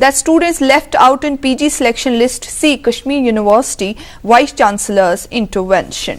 S3: that students left out in PG selection list see Kashmir University Vice Chancellor's intervention.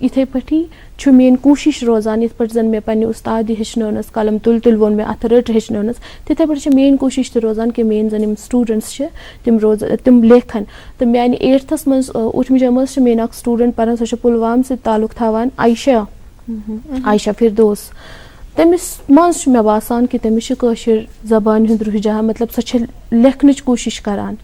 S5: یِتھَے پٲٹھی چھُ میٲنۍ کوٗشِش روزان یِتھ پٲٹھۍ زَن مےٚ پنٛنہِ اُستادِ ہیٚچھنٲونَس قلم تُل تُلۍ ووٚن مےٚ اَتھٕ رٔٹ ہیٚچھنٲونَس تِتھَے پٲٹھۍ چھِ میٲنۍ کوٗشِش تہِ روزان کہِ میٲنۍ زَن یِم سٹوٗڈَنٛٹٕس چھِ تِم لیکھَن تہٕ میٛانہِ 8تھَس منٛز 8مہِ جمٲژ چھِ میٲنۍ اَکھ سٹوٗڈَنٛٹ پَران سۄ چھِ پُلوام سۭتۍ تعلُق تھاوان عایشہ فِردوس تٔمِس منٛز چھُ مےٚ باسان کہِ تٔمِس چھِ کٲشِر زبانہِ ہُنٛد رُحجان مطلب سۄ چھِ لیکھنٕچ کوٗشِش کَران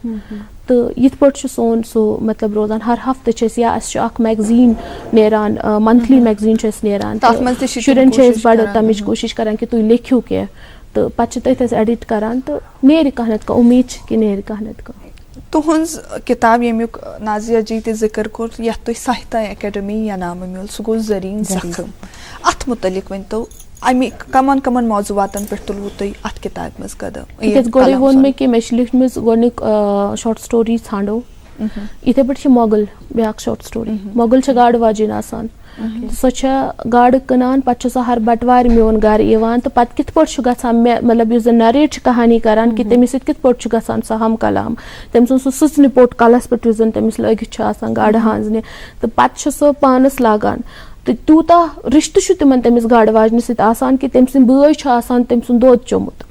S5: تہٕ یِتھ پٲٹھۍ چھُ سون سُہ مطلب روزان ہر ہفتہٕ چھِ أسۍ یا اَسہِ چھُ اکھ میگزیٖن نیران منتھلی میگزیٖن چھُ اَسہِ نیران شُرٮ۪ن چھِ أسۍ بَڑٕ تَمِچ کوٗشِش کَران کہِ تُہۍ لیکھِو کینٛہہ تہٕ پَتہٕ چھِ تٔتھۍ أسۍ ایڈِٹ کَران تہٕ نیرِ کانٛہہ نَتہٕ کانٛہہ اُمید چھِ کہِ نیرِ کانٛہہ نَتہٕ کانٛہہ.
S3: تُہٕنٛز کِتاب ییٚمیُک نازیہ جی تہِ ذِکر کوٚر یَتھ تُہۍ ساہِتہ اکیڈمی انعامہٕ میوٗل سُہ گوٚو زٔریٖن زخم. اَتھ مُتعلِق ؤنۍتو اَمِکۍ کَمن موضوٗعاتن پٮ۪ٹھ تُلوٕ تُہۍ اَتھ کِتابہِ منٛز قدم؟
S5: تِکیٛازِ گۄڈَے ووٚن مےٚ کہِ مےٚ چھِ لیٖچھمٕژ گۄڈٕنیُک شاٹ سٹوری ژھانڈو یِتھَے پٲٹھۍ چھِ مۄغل بیٛاکھ شاٹ سٹوری مۄغل چھےٚ گاڈٕ واجیٚنۍ آسان سۄ چھےٚ گاڈٕ کٕنان پَتہٕ چھُ سۄ ہر بَٹوارِ میون گرٕ یِوان تہٕ پَتہٕ کِتھ پٲٹھۍ چھُ گژھان مےٚ مطلب یُس زَن نَریٹ چھِ کہانی کَران کہِ تٔمِس سۭتۍ کِتھ پٲٹھۍ چھُ گژھان سُہ ہم کلام تٔمۍ سُنٛد سُہ سٕژنہِ پوٚٹ کَلَس پٮ۪ٹھ یُس زَن تٔمِس لٲگِتھ چھُ آسان گاڈٕ ہانٛزنہِ تہٕ پَتہٕ چھِ سۄ پانَس لاگان تہٕ تیوٗتاہ رِشتہٕ چھُ تِمن تٔمِس گاڈٕ واجنہِ سۭتۍ آسان کہِ تٔمۍ سٕنٛدۍ بٲے چھُ آسان تٔمۍ سُنٛد دۄد چومُت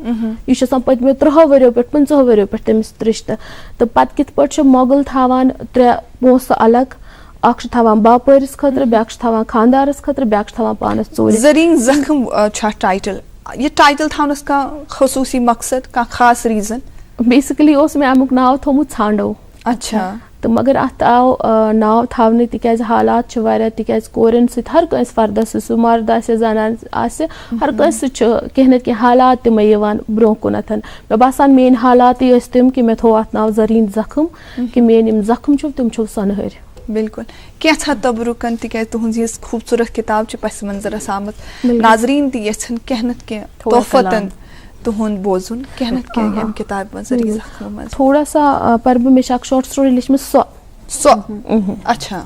S5: یہِ چھُ آسان پٔتمیو 30 ؤرِیو پٮ۪ٹھ 50 ؤرِیو پٮ۪ٹھ تٔمِس رِشتہٕ تہٕ پَتہٕ کِتھ پٲٹھۍ چھِ مۄغل تھاوان 3 پونٛسہٕ الگ اکھ چھُ تھاوان باپٲرِس خٲطرٕ بیٛاکھ چھُ تھاوان خانٛدارَس خٲطرٕ بیٛاکھ چھُ تھاوان پانَس ژوٗرِ.
S3: زٔریٖن زخم چھُ اَتھ ٹایٹل یہِ ٹایٹل تھاونَس کانٛہہ خصوٗصی مقصد کانٛہہ خاص ریٖزن؟
S5: بیسِکلی اوس مےٚ امیُک ناو تھوٚمُت ژھانڈو.
S3: اچھا.
S5: تہٕ مگر اَتھ آو ناو تھاونہٕ تِکیٛازِ حالات چھِ واریاہ تِکیٛازِ کورٮ۪ن سۭتۍ ہر کٲنٛسہِ فردس سۭتۍ سُہ مرد آسہِ زنان آسہِ ہر کٲنٛسہِ سۭتۍ چھُ کینٛہہ نتہٕ کینٛہہ حالات تِمے یِوان برونٛہہ کُنتھ مےٚ باسان میٲنۍ حالاتٕے ٲسۍ تِم کہِ مےٚ تھوٚو اَتھ ناو زٔریٖن زخم کہِ میٲنۍ یِم زخم چھِو تِم چھِو سۄنہٕرۍ.
S3: بِلکُل کینٛژھا تبرُکن تِکیٛازِ تُہنٛز یۄس خوٗبصوٗرت کِتاب چھِ پس منظرس آمٕژ ناظریٖن تہِ یژھن کینٛہہ نتہٕ کینٛہہ تحفتن تُہُنٛد بوزُن کینٛہہ نتہٕ کینٛہہ ییٚمہِ کِتابہِ منٛز زٔریٖن زخمو منٛز
S5: تھوڑا سا پرٕ بہٕ مےٚ چھِ اکھ شاٹ سٹوری لیٖچھمٕژ
S3: سۄ اچھا.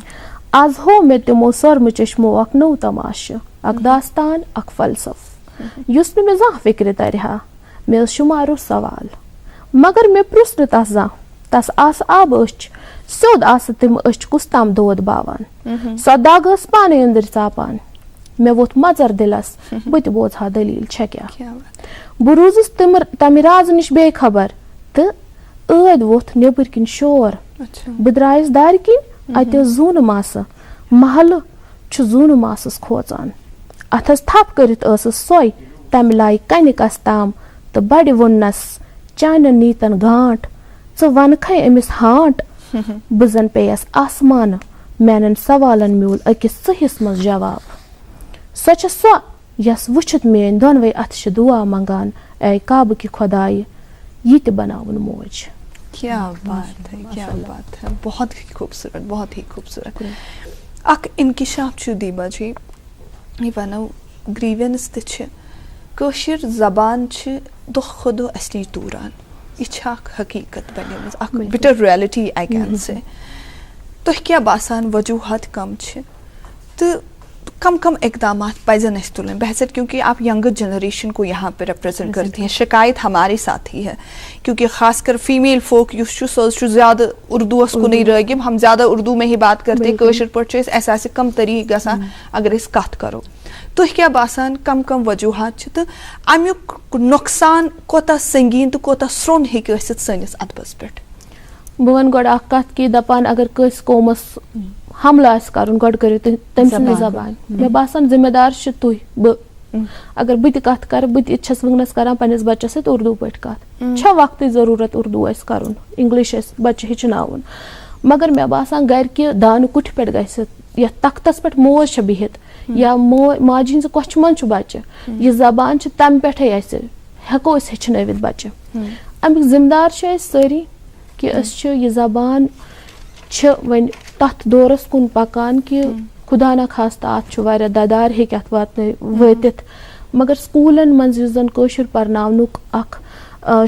S5: آز ہوو مےٚ تِمو سۄرمہٕ چشمو اکھ نوٚو تماشہٕ اکھ داستان اکھ فلسف یُس نہٕ مےٚ زانٛہہ فِکرِ ترِ ہا مےٚ ٲس شُمارو سوال مگر مےٚ پرُژھ نہٕ تس زانٛہہ تس آسہٕ آبہٕ أچھ سیوٚد آسہٕ تِم أچھ کُس تام دود باوان سۄ دگ ٲس پانے أنٛدٕرۍ ژاپان مےٚ ووٚتھ مَژر دِلس بہٕ تہِ بوزٕ ہا دٔلیٖل چھےٚ کیٛاہ بہٕ روٗزٕس تمہِ رازٕ نِش بے خبر تہٕ ٲدۍ ووٚتھ نیٚبٕرۍ کِنۍ شور بہٕ درٛایس دارِ کِنۍ اَتہِ ٲس زوٗنہٕ ماسہٕ محلہٕ چھُ زوٗنہٕ ماسس کھوژان اَتھس تھپھ کٔرِتھ ٲسٕس سۄے تمہِ لایہِ کنہِ کس تام تہٕ بڑِ ووٚننس چانٮ۪ن نیٖتن گانٛٹ ژٕ ونکھے أمِس ہانٹ بہٕ زن پیٚیس آسمانہٕ میانٮ۪ن سوالن میوٗل أکِس ژٕہِس منٛز جواب سۄ چھےٚ سۄ یۄس وٕچھِتھ میٲنۍ دۄنوے اَتھٕ چھِ دُعا منٛگان اے کعبہٕ کہِ خۄدایہِ یہِ تہِ بناوُن موج.
S3: کیا بات ہے کیا بات ہے بہت ہی خوٗبصوٗرت بہت ہی خوٗبصوٗرت. اکھ اِنکِشاف چھُ دیٖبا جی یہِ وَنو گریٖوینٕس تہِ چھِ کٲشِر زبان چھِ دۄہ کھۄتہٕ دۄہ اَسہِ نِش دوٗران یہِ چھِ اکھ حقیٖقت بَنیمٕژ اکھ بِٹر ریلٹی آی کین سے. تۄہہِ کیٛاہ باسان وجوٗہات کم چھِ تہٕ کم کم اقدامات پزن اَسہِ تُلٕنۍ بحثر کیونکہ آپ ینگر جنریشن کو یہاں پہ ریپرزینٹ کرتی ہیں شکایت ہمارے ساتھ ہی ہے کیونکہ خاص کر فیمیل فوک یُس چھُ سُہ حظ چھُ زیادٕ اردوٗوس کُنٕے رٲغِب ہم زیادٕ اردوٗ میں ہی بات کرتے کٲشِر پٲٹھۍ چھُ اَسہِ آسہِ کم طریٖقہٕ گژھان اگر أسۍ کتھ کرو تُہۍ کیٛاہ باسان کم کم وجوٗہات چھِ تہٕ امیُک نۄقصان کوتاہ سنگیٖن تہٕ کوتاہ سرٛوٚن ہیٚکہِ ٲسِتھ سٲنِس ادبس پٮ۪ٹھ؟
S5: بہٕ وَنہٕ گۄڈٕ اکھ کتھ کہِ دپان اگر کٲنٛسہِ قومس حملہٕ آسہِ کَرُن گۄڈٕ کٔرِو تُہۍ تٔمۍ سٕنٛدِ زبانہِ مےٚ باسان ذِمہٕ دار چھِ تُہۍ بہٕ اگر بہٕ تہِ کتھ کرٕ بہٕ تہِ چھَس وٕنکیٚنس کران پننِس بچس سۭتۍ اردوٗ پٲٹھۍ کتھ چھےٚ وقتٕچ ضروٗرت اردوٗ اَسہِ کرُن انگلش اَسہِ بچہِ ہیٚچھناوُن مگر مےٚ باسان گرِکہِ دانہٕ کُٹھِ پٮ۪ٹھ گژھِ یتھ تختس پٮ۪ٹھ موج چھےٚ بِہِتھ یا ماجہِ ہِنٛزِ کۄچھِ منٛز چھُ بچہِ یہِ زبان چھِ تمہِ پٮ۪ٹھے اَسہِ ہٮ۪کو أسۍ ہیٚچھنٲوِتھ بچہِ امیُک ذِمہٕ دار چھِ أسۍ سٲری کہِ أسۍ چھِ یہِ زبان چھِ وۄنۍ تتھ دورس کُن پکان کہِ خدا نخواستہٕ اتھ چھُ واریاہ ددار ہیٚکہِ اتھ وٲتِتھ مگر سکوٗلن منٛز یُس زن کٲشُر پرناونُک اکھ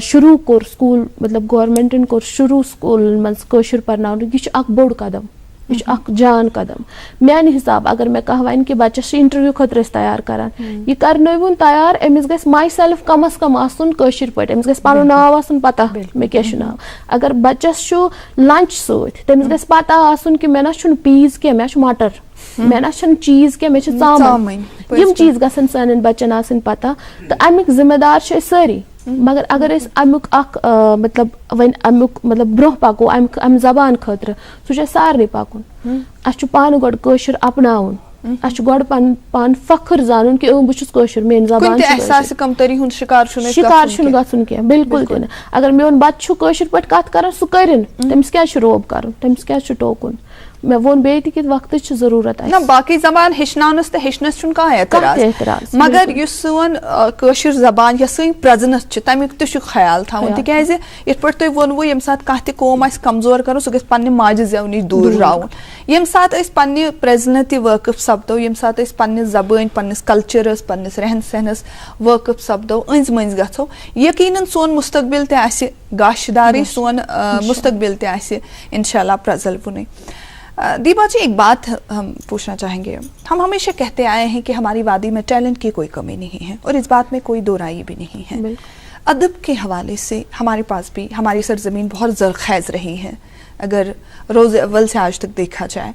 S5: شروٗع کوٚر سکوٗل مطلب گورمینٹن کوٚر شروٗع سکوٗلن منٛز کٲشُر پرناونُک یہِ چھُ اکھ بوٚڑ قدم یہ اخ جان قدم میانہ حساب اگر میں کہہ ون کہ بچس انٹرویو خاطر تیار کران یہ کرنون تیار امس گژھِ مائی سیلف کم از کم آسن کٲشِر پٲٹھۍ امس گژھِ پنُن ناو آسُن پتہ مےٚ کیاہ چھُ ناو اگر بچس چھُ لنچ سۭتۍ تٔمِس گژھِ پتہ آسُن کہ مےٚ نہ چھُنہٕ پیٖز کینٛہہ مےٚ چھُ مٹر مےٚ نہ چھُنہٕ چیٖز کینٛہہ مےٚ چھِ ژامن یِم چیٖز گژھن سانٮ۪ن بچن آسٕنۍ پتہ تہٕ امیُک ذمہٕ دار چھِ أسۍ سٲری مگر اگر أسۍ امیُک اکھ مطلب وۄنۍ امیُک مطلب برونٛہہ پکو امہِ زبان خٲطرٕ سُہ چھُ اَسہِ سارنٕے پکُن اَسہِ چھُ پانہٕ گۄڈٕ کٲشُر اپناوُن اَسہِ چھُ گۄڈٕ پنُن پان فخر زانُن کہ بہٕ چھُس کٲشُر میٲنۍ زبان
S3: شکار
S5: چھُنہٕ گژھُن کینٛہہ بالکل تہِ نہٕ اگر میون بچہِ چھُ کٲشِر پٲٹھۍ کتھ کران سُہ کٔرِن تٔمِس کیازِ چھُ روب کرُن تٔمِس کیازِ چھُ ٹوکُن مےٚ ووٚن بیٚیہِ تہِ کہِ وقتٕچ چھِ ضروٗرت
S3: نہ باقٕے زبان ہیٚچھناونس تہٕ ہیٚچھنس چھُنہٕ کانٛہہ اعتراض مگر یُس سون کٲشِر زبان یا سٲنۍ پرٛزنس چھِ تمیُک تہِ چھُ خیال تھاوُن تِکیازِ یِتھ پٲٹھۍ تۄہہِ ووٚنوُ ییٚمہِ ساتہٕ کانٛہہ تہِ قوم آسہِ کمزور کرُن سُہ گژھِ پننہِ ماجہِ زٮ۪و نِش دوٗر راوُن ییٚمہِ ساتہٕ أسۍ پننہِ پرٛزنہٕ تہِ وٲقف سپدو ییٚمہِ ساتہٕ أسۍ پننہِ زبٲنۍ پننِس کلچرس پننِس رہن سہنس وٲقف سپدو أنٛزۍ مٔنٛزۍ گژھو یقیٖنن سون مستقبل تہِ آسہِ گاشدارٕے سون مستقبل تہِ آسہِ انشاء اللہ پرٛزلوُنٕے دیبا جی ایک بات ہم پوچھنا چاہیں گے ہم ہمیشہ کہتے آئے ہیں کہ ہماری وادی میں ٹیلنٹ کی کوئی کمی نہیں ہے اور اس بات میں کوئی دو رائے بھی نہیں ہے ادب کے حوالے سے ہمارے پاس بھی ہماری سرزمین بہت زرخیز رہی ہے اگر روز اول سے آج تک دیکھا جائے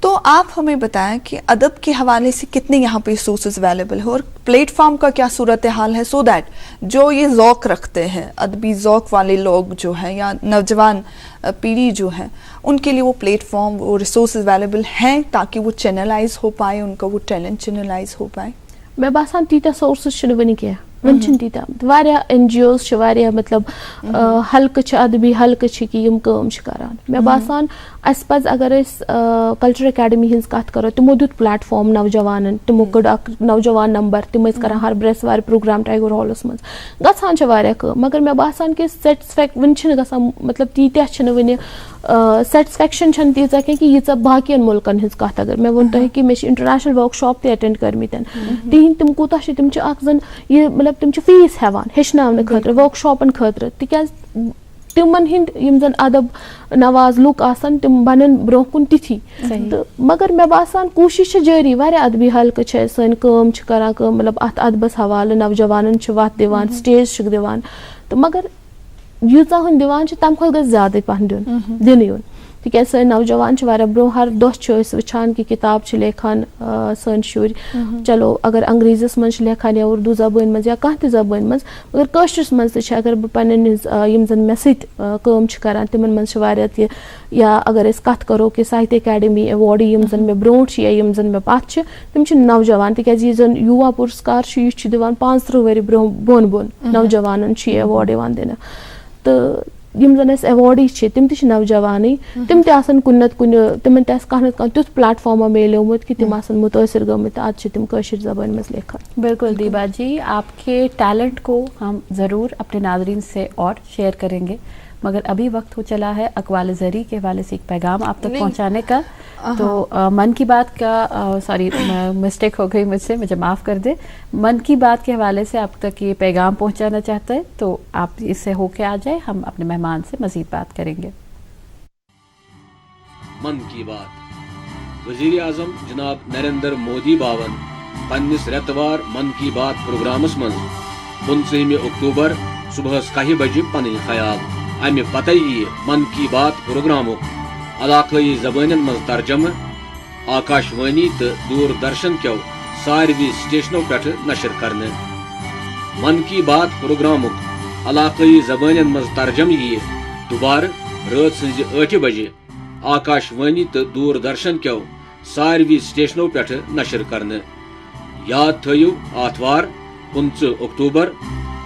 S3: تو آپ ہمیں بتائیں کہ ادب کے حوالے سے کتنے یہاں پہ سورسز اویلیبل ہے اور پلیٹ فارم کا کیا صورتحال ہے سو دیٹ جو یہ ذوق رکھتے ہیں ادبی ذوق والے لوگ جو ہیں یا نوجوان پیڑھی جو ہے ان کے لیے وہ پلیٹ فارم وہ ریسورسز اویلیبل ہیں تاکہ وہ چینلائز ہو پائے ان کا وہ ٹیلنٹ چینلائز ہو پائے
S5: مےٚ باسان تیٖتیاہ سورسز چھِنہٕ وٕنہِ کینٛہہ وۄنۍ چھِنہٕ تیٖتیاہ واریاہ این جی اوز چھِ واریاہ مطلب حلقہٕ چھِ ادبی حلقہٕ چھِ کہِ یِم کٲم چھِ کران مےٚ باسان اَسہِ پَزِ اگر أسۍ کلچر اکیڈمی ہِنٛز کتھ کرو تِمو دیُت پلیٹ فارم نوجوانن تِمو کٔڑ اکھ نوجوان نمبر تِم ٲسۍ کران ہر برٛٮ۪سوارِ پروگرام ٹایگر ہالس منٛز گژھان چھِ واریاہ کٲم مگر مےٚ باسان کہِ وٕنہِ چھِنہٕ گژھان مطلب تیٖتیاہ چھِنہٕ وٕنہِ سیٹسفیکشن چھنہٕ تیٖژاہ کینٛہہ کہِ ییٖژاہ باقین مُلکن ہٕنٛز کتھ اگر مےٚ ووٚن تۄہہِ کہِ مےٚ چھِ انٹرنیشنل ورک شاپ تہِ ایٹینڈ کٔرمٕتۍ تِہنٛدۍ تِم کوٗتاہ چھِ تِم چھِ اکھ زن یہِ مطلب تِم چھِ فیٖس ہٮ۪وان ہیٚچھناونہٕ خٲطرٕ ورک شاپن خٲطرٕ تِکیازِ تِمن ہٕنٛدۍ یِم زن ادب نواز لُکھ آسن تِم بنن برونٛہہ کُن تِتھی تہٕ مگر مےٚ باسان کوٗشش چھِ جٲری واریاہ ادبی حلقہٕ چھِ اَسہِ سٲنۍ کٲم چھِ کران کٲم مطلب اتھ ادبس حوالہٕ نوجوانن چھِ وتھ دِوان سٹیج چھِکھ دِوان تہٕ مگر ییٖژاہ ہُنٛد دِوان چھِ تمہِ کھۄتہٕ گژھِ زیادٕے پہن دیُن دِنہٕ یُن تِکیازِ سٲنۍ نوجوان چھِ واریاہ برونٛہہ ہر دۄہ چھِ أسۍ وٕچھان کہِ کِتاب چھِ لیکھان سٲنۍ شُرۍ چلو اگر انگریٖزیس منٛز چھِ لیکھان یا اردوٗ زبٲنۍ منٛز یا کانٛہہ تہِ زبٲنۍ منٛز مگر کٲشرِس منٛز تہِ چھِ اگر بہٕ پنٕنِس یِم زن مےٚ سۭتۍ کٲم چھِ کران تِمن منٛز چھِ واریاہ تہِ یا اگر أسۍ کتھ کرو کہِ ساہتیہ اکیڈمی ایواڈی یِم زن مےٚ برونٛٹھ چھِ یا یِم زن مےٚ پتھ چھِ تِم چھِ نوجوان تِکیازِ یُس زن یوٗوا پُرسکار چھُ یہِ چھُ دِوان 35 ؤری برونٛہہ بۄن بۄن نوجوانن چھُ یہِ ایواڈ یِوان دِنہٕ تہٕ یِم زن اَسہِ ایواڈی چھِ تِم تہِ چھِ نوجوانٕے تِم تہِ آسن کُنہِ نتہٕ کُنہِ تِمن تہِ آسہِ کانٛہہ نتہٕ کانٛہہ تیُتھ پلیٹ فارما میلیومُت کہِ تِم آسن مُتٲثر گٔمٕتۍ تہٕ ادٕ چھِ تِم کٲشِر زبٲنۍ منٛز لیکھان
S2: بالکل دیبا جی آپ کے ٹیلنٹ کو ہم ضرور اپنے ناظرین سے اور شیئر کریں گے مگر ابھی وقت ہو چلا ہے اقوال زری کے حوالے سے ایک پیغام آپ تک پہنچانے کا تو من کی بات کا سوری مسٹیک ہو گئی مجھ سے مجھے معاف کر دیں من کی بات کے حوالے سے آپ تک یہ پیغام پہنچانا چاہتے ہیں تو آپ اس سے ہو کے آ جائیں ہم اپنے مہمان سے مزید بات کریں گے
S8: من کی بات وزیر اعظم جناب نریندر مودی باون پنس ریتوار من کی بات پروگرامس من 15 اکتوبر صبح 10 بجے پن خیال امہ پتہ یہ من کی بات پروگرامک علاقائی زبان من ترجمہ آکاش وانی تو دوردرشن کیو ساروی سٹیشنوں پہ نشر کرنے من کی بات پروگرامک علاقائی زبان من ترجمہ یہ دوبارہ رات سز 8 بجے آکاش وانی تو دوردرشن کیو ساروی سٹیشنوں پہ نشر کرنے یاد تھیو آتوار 15 اکتوبر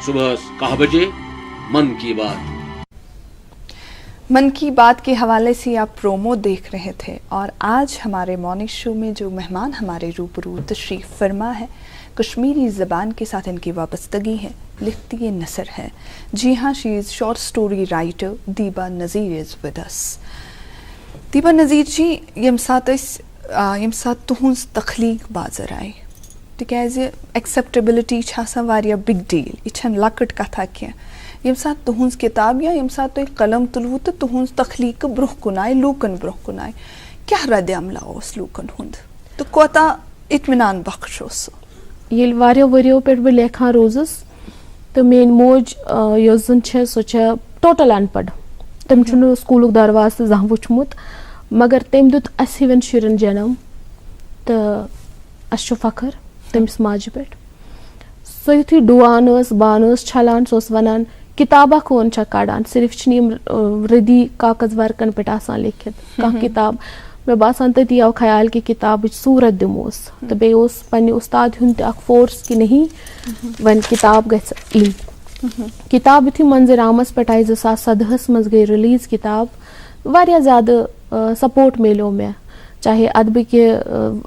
S8: صبح 10 بجے من کی بات
S3: من کی بات کے حوالے سے آپ پرومو دیکھ رہے تھے اور آج ہمارے مارننگ شو میں جو مہمان ہمارے روبرو تشریف فرما ہے کشمیری زبان کے ساتھ ان کی وابستگی ہے لکھتی نثر ہے جی ہاں she is short story writer Deeba Nazir is with us Deeba Nazir ji یم سات تہنز تخلیق بازر آئی تکیازِ ایکسیپٹیبلٹی چھِ آسان واریاہ بِگ ڈیل یہ چھنہٕ لۄکٕٹ کتھا کینٛہہ یم سات تہنز کتاب یا یم سات تُہۍ قلم تُلوٕ تہٕ تہنز تخلیق برونٛہہ کُن آیہِ لوٗکن برونٛہہ کُن آیہِ کیٛاہ رد عملا اوس لوٗکن ہُنٛد تہٕ کوتاہ اطمینان بخش اوس سُہ؟
S5: ییٚلہِ واریاہو ؤرِیو پٮ۪ٹھ بہٕ لیکھان روٗزٕس تہٕ میٛٲنۍ موج یۄس زن چھےٚ سۄ چھےٚ ٹوٹل ان پڑھ. تٔمۍ چھُنہٕ سکوٗلُک دروازٕ تہِ زانٛہہ وٕچھمُت مگر تٔمۍ دیُت اَسہِ ہِوٮ۪ن شُرٮ۪ن جنم تہٕ اَسہِ چھُ فخر تٔمِس ماجہِ پٮ۪ٹھ. سۄ یُتھُے ڈُوان ٲس بانہٕ ٲس چھلان سۄ ٲس وَنان کِتاب اکھ وۄن چھےٚ کڑان صرف چھِنہٕ یِم رٔدی کاغذ ورقن پٮ۪ٹھ آسان لیکھِتھ کانٛہہ کِتاب. مےٚ باسان تٔتی آو خیال کہِ کِتابٕچ صوٗرت دِموس تہٕ بیٚیہِ اوس پننہِ اُستاد ہُنٛد تہِ اکھ فورس کہِ نہیں وۄنۍ کِتاب گژھِ یِنۍ. کِتاب یُتھُے منظر عامس پٮ۪ٹھ آیہِ 2017 منٛز گٔے رِلیٖز کِتاب واریاہ زیادٕ سپورٹ میلیو مےٚ چاہے ادبٕکہِ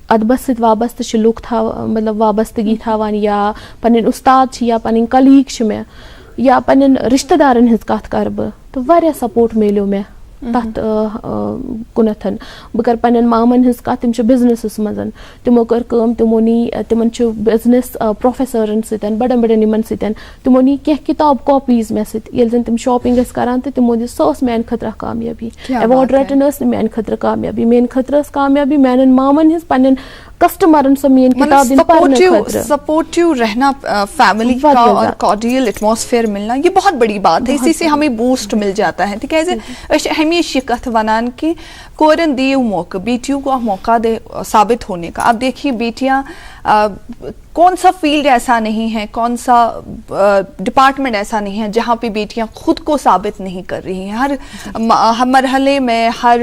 S5: ادبس سۭتۍ وابستہٕ چھِ لُکھ مطلب وابستگی تھاوان یا پنٕنۍ اُستاد چھِ یا پنٕنۍ کلیٖگ چھِ مےٚ یا پنٕنٮ۪ن رِشتہٕ دارن ہٕنٛز کتھ کرٕ بہٕ تہٕ واریاہ سپورٹ میلیو مےٚ تتھ کُنتھ. بہٕ کرٕ پننٮ۪ن مامن ہٕنٛز کتھ تِم چھِ بِزنِسس منٛز تِمو کٔر کٲم تِمو نی تِمن چھُ بِزنِس پروفیسرن سۭتۍ بڑٮ۪ن بڑٮ۪ن یِمن سۭتۍ تِمو نی کینٛہہ کِتاب کاپیٖز مےٚ سۭتۍ ییٚلہِ زن تِم شاپِنگ ٲسۍ کران تہٕ تِمو دِژ سۄ ٲس میانہِ خٲطرٕ اکھ کامیٲبی. ایواڈ رٹٕنۍ ٲس نہٕ میانہِ خٲطرٕ کامیٲبی میانہِ خٲطرٕ ٲس کامیٲبی میانٮ۪ن مامن ہٕنٛز پننٮ۪ن کسٹمرن سۄ میٲنۍ کِتاب دِنۍ پرنہٕ خٲطرٕ.
S3: سپورٹیو رہنا فیملی کا اور کارڈیل ایٹماسفیئر ملنا یہ بہت بڑی بات ہے. اسی سے ہمیں بوسٹ مل جاتا ہے تِکیازِ أسۍ چھِ ہمیشہ یہ کتھ ونان کہ کورن دیو موقع بیٹیوں کو موقع دے ثابت ہونے کا. اب دیکھیے بیٹیاں کون سا فیلڈ ایسا نہیں ہے کون سا ڈپارٹمنٹ ایسا نہیں ہے جہاں پہ بیٹیاں خود کو ثابت نہیں کر رہی ہیں. ہر مرحلے میں ہر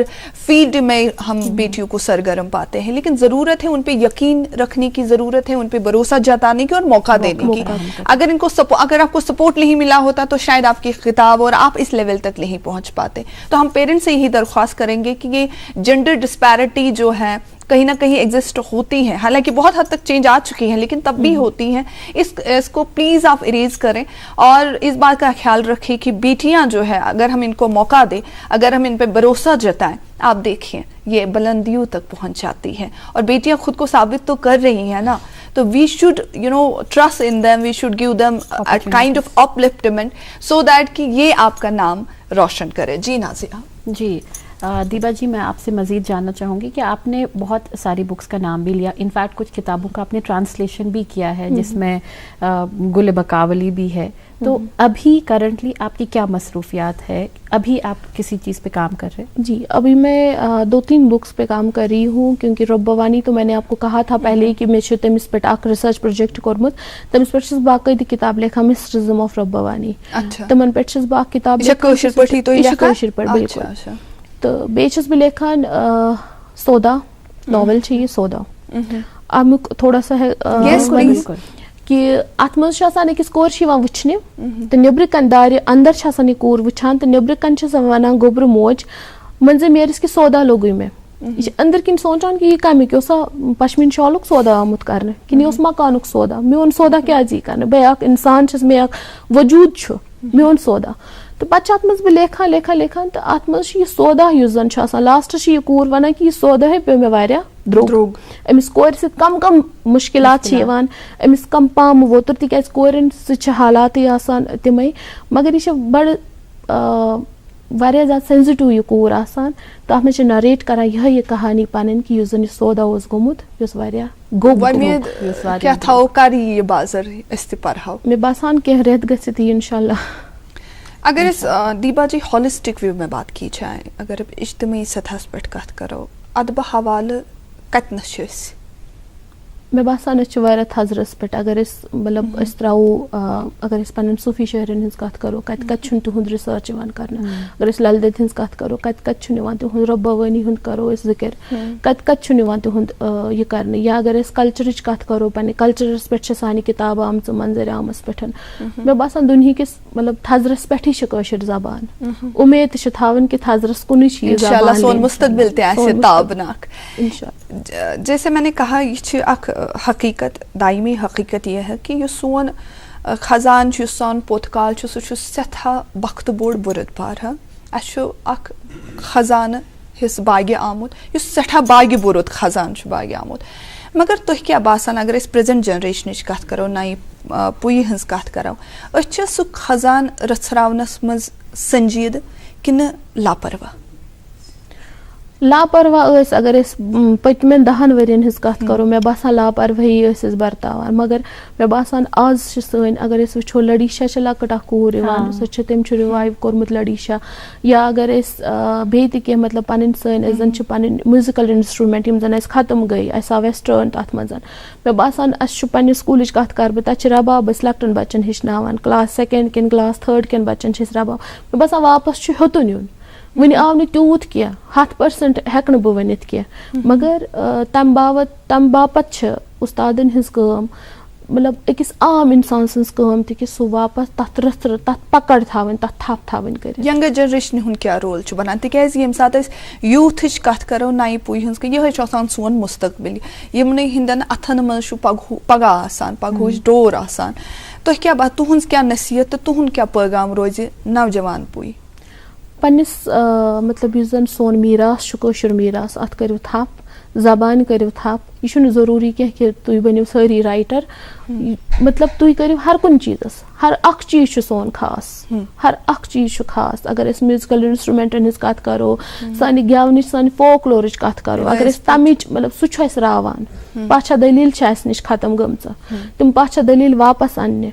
S3: فیلڈ میں ہم بیٹیوں کو سرگرم پاتے ہیں لیکن ضرورت ہے ان پہ یقین رکھنے کی ضرورت ہے ان پہ بھروسہ جتانے کی اور موقع دینے کی. اگر اگر آپ کو سپورٹ نہیں ملا ہوتا تو شاید آپ کی خطاب اور آپ اس لیول تک نہیں پہنچ پاتے. تو ہم پیرنٹس سے یہی درخواست کریں گے کہ یہ جینڈر ڈسپیرٹی جو ہے کہیں نہ کہیں ایگزسٹ ہوتی ہے حالانکہ بہت حد تک چینج آ چکی ہے لیکن تب بھی ہوتی ہیں. اس کو پلیز آپ اریز کریں اور اس بات کا خیال رکھیں کہ بیٹیاں جو ہے اگر ہم ان کو موقع دیں اگر ہم ان پہ بھروسہ جتائیں آپ دیکھیں یہ بلندیوں تک پہنچ جاتی ہیں. اور بیٹیاں خود کو ثابت تو کر رہی ہیں نا تو we should trust in them we should give them kind of upliftment so that کہ یہ آپ کا نام روشن کرے. جی نازیہ.
S2: جی دیبا جی میں آپ سے مزید جاننا چاہوں گی کہ آپ نے بہت ساری بکس کا نام بھی لیا انفیکٹ کچھ کتابوں کا آپ نے ٹرانسلیشن بھی کیا ہے جس میں گل بکاولی بھی ہے. تو ابھی کرنٹلی آپ کی کیا مصروفیات ہے ابھی آپ کسی چیز پہ کام کر رہے ہیں؟
S5: جی ابھی میں 2-3 بکس پہ کام کر رہی ہوں کیونکہ رب بھوانی تو میں نے آپ کو کہا تھا پہلے ہی کہ میں تمس پہ اک ریسرچ پروجیکٹ کورمت تمس پہ باقاعدہ کتاب لیکھان مسٹرزم آف رب بھوانی تمن پہ بہ کتاب کٲشِر پٲٹھۍ بالکل. تو بیٚیہِ چھَس بہٕ لیکھان سودا ناول چھِ یہِ سودا امیُک تھوڑا سا کہ اتھ منٛز چھُ آسان أکِس کورِ چھِ یِوان وٕچھنہِ تہٕ نیٚبرٕ کَنہِ دارِ اندر چھِ آسان یہِ کوٗر وٕچھان تہٕ نیٚبرٕ کَنہِ چھِ سۄ وَنان گوٚبرٕ موج مٔنزِم ییرِس کہِ سودا لوٚگُے مےٚ. یہِ چھِ أنٛدٕرۍ کِنۍ سونٛچان کہِ یہِ کَمیُک یہِ اوسا پشمیٖن شالُک سودا آمُت کرنہٕ کِنہٕ یہِ اوس مکانُک سودا میون سودا کیازِ یی کرنہٕ بیٚیہِ اکھ اِنسان چھَس مےٚ اکھ وجوٗد چھُ میون سودا. تہٕ پتہٕ چھِ اتھ منٛز بہٕ لیکھان تہٕ اتھ منٛز چھُ یہِ سودا یُس زن چھُ آسان لاسٹس چھِ یہِ کوٗر ونان کہِ یہِ سودا ہے پیٚو مےٚ واریاہ درٛوگ. أمِس کورِ سۭتۍ کم مُشکلات چھِ یِوان أمِس کم پامہٕ ووتُر تِکیازِ کورٮ۪ن سۭتۍ چھِ حالاتٕے آسان تِمے مگر یہِ چھِ بڑٕ واریاہ زیادٕ سینزِٹِو یہِ کوٗر آسان تہٕ اتھ منٛز چھِ نریٹ کران یِہے کہانی پنٕنۍ کہِ یُس زن یہِ سودا اوس گوٚمُت یہِ اوس واریاہ مےٚ باسان کینٛہہ رٮ۪تھ گٔژھِتھ یی انشاء اللہ.
S3: اگر اس دیبا جی ہالسٹک ویو میں بات کی جائے اگر اجتماعی سطحس پہ کت کرو ادبہ حوالہ کتنس چھِ أسۍ؟
S5: مےٚ باسان أسۍ چھِ واریاہ تھزرس پٮ۪ٹھ اگر أسۍ مطلب أسۍ تراوو اگر أسۍ پنٕنٮ۪ن صوٗفی شٲعرن ہٕنٛز کتھ کرو کتہِ کتہِ چھُنہٕ تِہُنٛد رِسٲرٕچ یِوان کرنہٕ. اگر أسۍ لل دید ہٕنٛز کتھ کرو کتہِ کتہِ چھُنہٕ یِوان تِہُنٛد رب بھوانی ہُنٛد کرو أسۍ ذِکر کتہِ کتہِ چھُنہٕ یِوان تِہُنٛد یہِ کرنہٕ. یا اگر أسۍ کلچرٕچ کتھ کرو پننہِ کلچرس پٮ۪ٹھ چھِ سانہِ کِتابہٕ آمژٕ منظر عامس پٮ۪ٹھ. مےٚ باسان دُنہِکِس مطلب تھزرس پٮ۪ٹھٕے چھِ کٲشِر زبان اُمید تہِ چھِ تھاوٕنۍ کہِ تھزرس کُنُے چھِ یہِ زبان
S3: سون مستقبل تہِ آسہِ تابناک. جیسے میں نے کہا یہ چھِ اکھ حقیقت دائمی حقیقت یہ ہے کہ یہ سون خزان چھُ سون پوٚت کال چھُ سُہ چھُ سٮ۪ٹھاہ وقتہٕ بوٚڑ بُرد بار اَسہِ چھُ اکھ خزانہٕ حِصہٕ باغہِ آمُت یُس سٮ۪ٹھاہ باغہِ بُرد خزانہٕ چھُ باغہِ آمُت مگر تُہۍ کیٛاہ باسان اگر أسۍ پرٛزنٹ جنریشنٕچ کتھ کرو نَیہِ پُیہِ ہٕنٛز کتھ کرو أسۍ چھِ سُہ خزان رژھراونس منٛز سنجیدٕ کِنہٕ لاپرواہ؟
S5: لاپرواہ ٲسۍ اگر أسۍ پٔتمٮ۪ن 10 ؤرین ہٕنٛز کتھ کرو مےٚ باسان لاپروٲہی ٲسۍ أسۍ برتاوان مگر مےٚ باسان آز چھِ سٲنۍ اگر أسۍ وٕچھو لڈیشا چھِ لۄکٕٹ اکھ کوٗر یِوان سۄ چھِ تٔمۍ چھُ رِوایو کوٚرمُت لڈیشا یا اگر أسۍ بیٚیہِ تہِ کینٛہہ مطلب پنٕنۍ سٲنۍ أسۍ زن چھِ پنٕنۍ میوٗزِکل انسٹروٗمینٹ یِم زن اَسہِ ختم گٔے اَسہِ آو ویسٹٲرن تتھ منٛز مےٚ باسان اَسہِ چھُ پننہِ سکوٗلٕچ کتھ کرٕ بہٕ تتہِ چھِ رباب أسۍ لۄکٹٮ۪ن بچن ہیٚچھناوان کلاس 2 کِنہٕ کلاس 3 کٮ۪ن بچن چھِ أسۍ رباب مےٚ باسان واپس چھُ ہیوٚتُن یُن وٕنہِ آو نہٕ تیوٗت کینٛہہ 100% ہٮ۪کہٕ نہٕ بہٕ ؤنِتھ کینٛہہ مگر تمہِ باپتھ چھِ اُستادن ہٕنٛز کٲم مطلب أکِس عام اِنسان سٕنٛز کٲم تہِ کہِ سُہ واپس تتھ تتھ پکڑ تھاوٕنۍ تتھ تھپھ تھاوٕنۍ کٔرِتھ.
S3: ینگر جنریشنہِ ہُنٛد کیٛاہ رول چھُ بنان تِکیٛازِ ییٚمہِ ساتہٕ أسۍ یوٗتھٕچ کتھ کرو نَیہِ پُیہِ ہٕنٛز یِہے چھُ آسان سون مُستقبِل یِمنٕے ہٕنٛدٮ۪ن اتھن منٛز چھُ پگاہ آسان پگہٕچ ڈور آسان تُہۍ کیٛاہ تُہنٛز کیٛاہ نصیحت تہٕ تُہُنٛد کیٛاہ پیغام روزِ نوجوان پُے؟
S5: پننس مطلب یُس زن سون میٖراث چھُ کٲشُر میٖراث اتھ کٔرِو تھپھ زبانہِ کٔرِو تھپھ یہِ چھُنہٕ ضروٗری کینٛہہ کہِ تُہۍ بٔنِو سٲری رایٹر مطلب تُہۍ کٔرِو ہر کُنہِ چیٖزس ہر اکھ چیٖز چھُ سون خاص ہر اکھ چیٖز چھُ خاص اگر أسۍ میوٗزِکل انسٹروٗمینٹن ہٕنٛز کتھ کرو سانہِ گٮ۪ونٕچ سانہِ فوک لورٕچ کتھ کرو اگر أسۍ تمِچ مطلب سُہ چھُ اَسہِ راوان پاچھا دٔلیٖل چھِ اَسہِ نِش ختم گٔمژٕ تِم پاچھا دٔلیٖل واپس اننہِ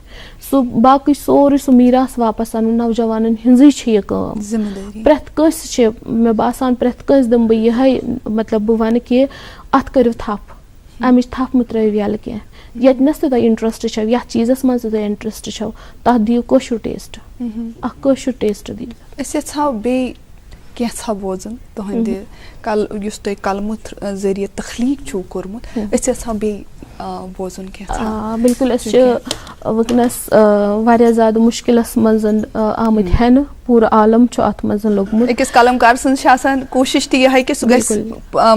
S5: سُہ باقٕے سورُے سُہ میٖراث واپس انُن نوجوانن ہٕنٛزٕے چھِ یہِ کٲم پرٛٮ۪تھ کٲنٛسہِ چھِ مےٚ باسان پرٛٮ۪تھ کٲنٛسہِ دِمہٕ بہٕ یِہے مطلب بہٕ وَنہٕ کہِ اتھ کٔرِو تھپھ امِچ تھپھ مہٕ ترٲیِو ییٚلہٕ کینٛہہ ییٚتنس تہِ تۄہہِ انٹرسٹ چھو یتھ چیٖزس منٛز تہِ تۄہہِ انٹرسٹ چھو تتھ دِیِو کٲشُر ٹیسٹ اکھ کٲشُر ٹیسٹ دِیِو.
S3: أسۍ یژھو بیٚیہِ کینٛژھا بوزُن تُہنٛدِ یُس تُہۍ قلمہٕ ذٔریعہٕ تخلیٖق چھُو کوٚرمُت أسۍ یژھو بیٚیہِ بوزُن کینٛژھا.
S5: بِلکُل أسۍ چھِ وٕنکیٚنس واریاہ زیادٕ مُشکِلس منٛز آمٕتۍ ہٮ۪نہٕ پوٗرٕ عالم چھُ اتھ منٛز لوٚگمُت
S3: أکِس قلمکار سٕنٛز چھِ آسان کوٗشِش تہِ یِہے کہِ سُہ گژھِ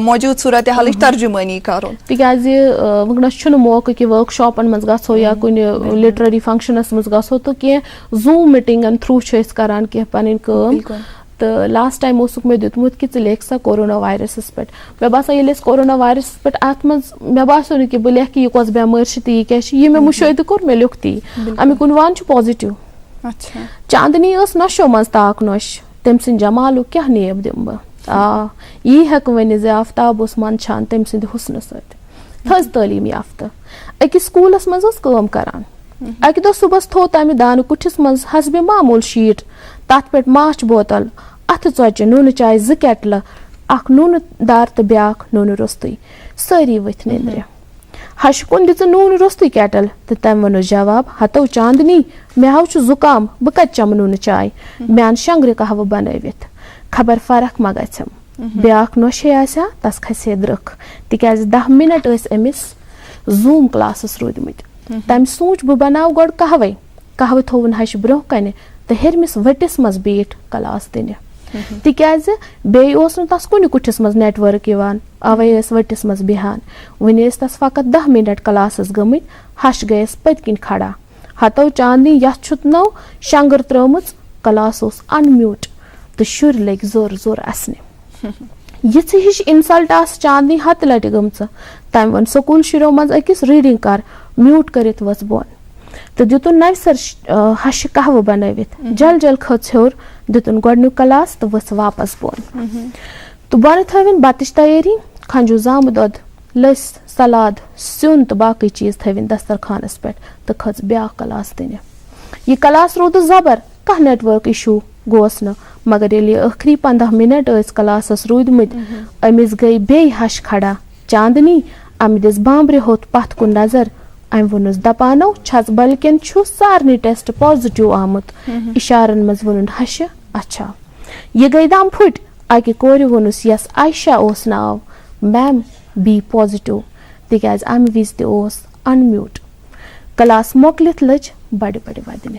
S3: موجوٗد صوٗرت حالٕچ ترجُمٲنی کرُن
S5: تِکیازِ وٕنکیٚنس چھُنہٕ موقعہٕ کہِ ؤرٕک شاپن منٛز گژھو یا کُنہِ لِٹرری فنکشنس منٛز گژھو تہٕ کینٛہہ زوٗم میٖٹنگن تھروٗ چھِ أسۍ کران کینٛہہ پنٕنۍ کٲم تہٕ لاسٹ ٹایم اوسُکھ مےٚ دیُتمُت کہِ ژٕ لیکھ سا کورونا وایرسس پٮ۪ٹھ مےٚ باسان ییٚلہِ أسۍ کورونا وایرسس پٮ۪ٹھ اتھ منٛز مےٚ باسیو نہٕ کہِ بہٕ لیکھٕ یہِ کۄس بٮ۪مٲرۍ چھِ تہٕ یہِ کیٛاہ چھِ یہِ مےٚ مُشٲہدٕ کوٚر مےٚ لیوٚکھ تی امیُک عنوان چھُ پازِٹِو. چاندنی ٲس نۄشو منٛز تاک نۄش تٔمۍ سٕنٛدِ جمالُک کیٛاہ نیب دِمہٕ بہٕ یی ہٮ۪کہٕ ؤنِتھ زِ آفتاب اوس منٛدچھان تٔمۍ سٕنٛدِ حُسنہٕ سۭتۍ تھٔز تعلیٖم یافتہٕ أکِس سکوٗلس منٛز ٲس کٲم کران اکہِ دۄہ صبحس تھوٚو تمہِ دانہٕ کُٹھِس منٛز حسبِ معموٗل شیٖٹ تتھ پٮ۪ٹھ ماچھ بوتل اتھٕ ژۄچہِ نوٗنہٕ چاے 2 کیٹلہٕ اکھ نوٗنہٕ دار تہٕ بیاکھ نوٗنہٕ روٚستُے سٲری ؤتھۍ نیٚندرِ ہشہِ کُن دِژٕ نوٗنہٕ روٚستُے کیٹل تہٕ تٔمۍ ووٚنُس جواب ہتو چاندنی مےٚ ہاو چھُ زُکام بہٕ کتہِ چمہٕ نوٗنہٕ چاے مےٚ اَن شنٛگرِ قہوٕ بنٲوِتھ خبر فرق ما گژھٮ۪م بیاکھ نۄشے آسہِ ہا تس کھسہِ ہے درٕکھ تِکیازِ 10 مِنٹ ٲسۍ أمِس زوٗم کلاسس روٗدمٕتۍ تمہِ سوٗنچ بہٕ بناو گۄڈٕ قہوٕ تھووُن ہشہِ برونٛہہ کنہِ تہٕ ہیٚرمِس ؤٹِس منٛز بیٖٹھ کلاس دِنہِ تِکیازِ بیٚیہِ اوس نہٕ تس کُنہِ کُٹھِس منٛز نیٹ ؤرٕک یِوان اوے ٲسۍ ؤٹِس منٛز بیٚہان وُنہِ ٲسۍ تس فقط 10 مِنٹ کلاسس گٔمٕتۍ ہش گٔیس پٔتۍ کِنۍ کھڑا ہتو چاندنی یتھ چھُتنو شنٛگر ترٲومٕژ کلاس اوس ان میوٗٹ تہٕ شُرۍ لٔگۍ زورٕ زورٕ اسنہِ یِژھٕ ہِش اِنسلٹ آسہٕ چاندنی ہتہٕ لٹہِ گٔمژٕ تٔمۍ ووٚن سکوٗل شُرٮ۪و منٛز أکِس ریٖڈنٛگ کر میوٗٹ کٔرِتھ ؤژھ بۄن تہٕ دِتُن نوِ سر ہشہِ قہوٕ بنٲوِتھ جل جل کھٔژ ہیوٚر دِتُن گۄڈنیُک کلاس تہٕ ؤژھ واپس بۄن تہٕ بۄنہٕ تھٲوِن بتٕچ تیٲری کھنٛجوٗ زامہٕ دۄد لٔسۍ سلاد سیُن تہٕ باقٕے چیٖز تھٲوِن دسترخانس پٮ۪ٹھ تہٕ کھٔژ بیاکھ کلاس دِنہِ یہِ کلاس روٗدُس زبر کانٛہہ نیٹ ؤرٕک اِشوٗ گوس نہٕ مگر ییٚلہِ یہِ ٲخری 15 مِنٹ ٲسۍ کلاسس روٗدمٕتۍ أمِس گٔے بیٚیہِ ہش کھڑا چاندنی امہِ دِژ بامبرِ ہوٚت پتھ کُن نظر أمۍ ووٚنُس دپانو چھس بلکٮ۪ن چھُ سارنٕے ٹیسٹ پازِٹِو آمُت اِشارن منٛز ووٚنُن ہشہِ اچھا یہِ گٔے دم پھٕٹۍ اکہِ کورِ ووٚنُس یس عایشہ اوس ناو میم بی پازِٹِو تِکیازِ امہِ وِزِ تہِ اوس ان میوٗٹ کلاس مۄکلِتھ لٔج بڑِ بڑِ ودنہِ.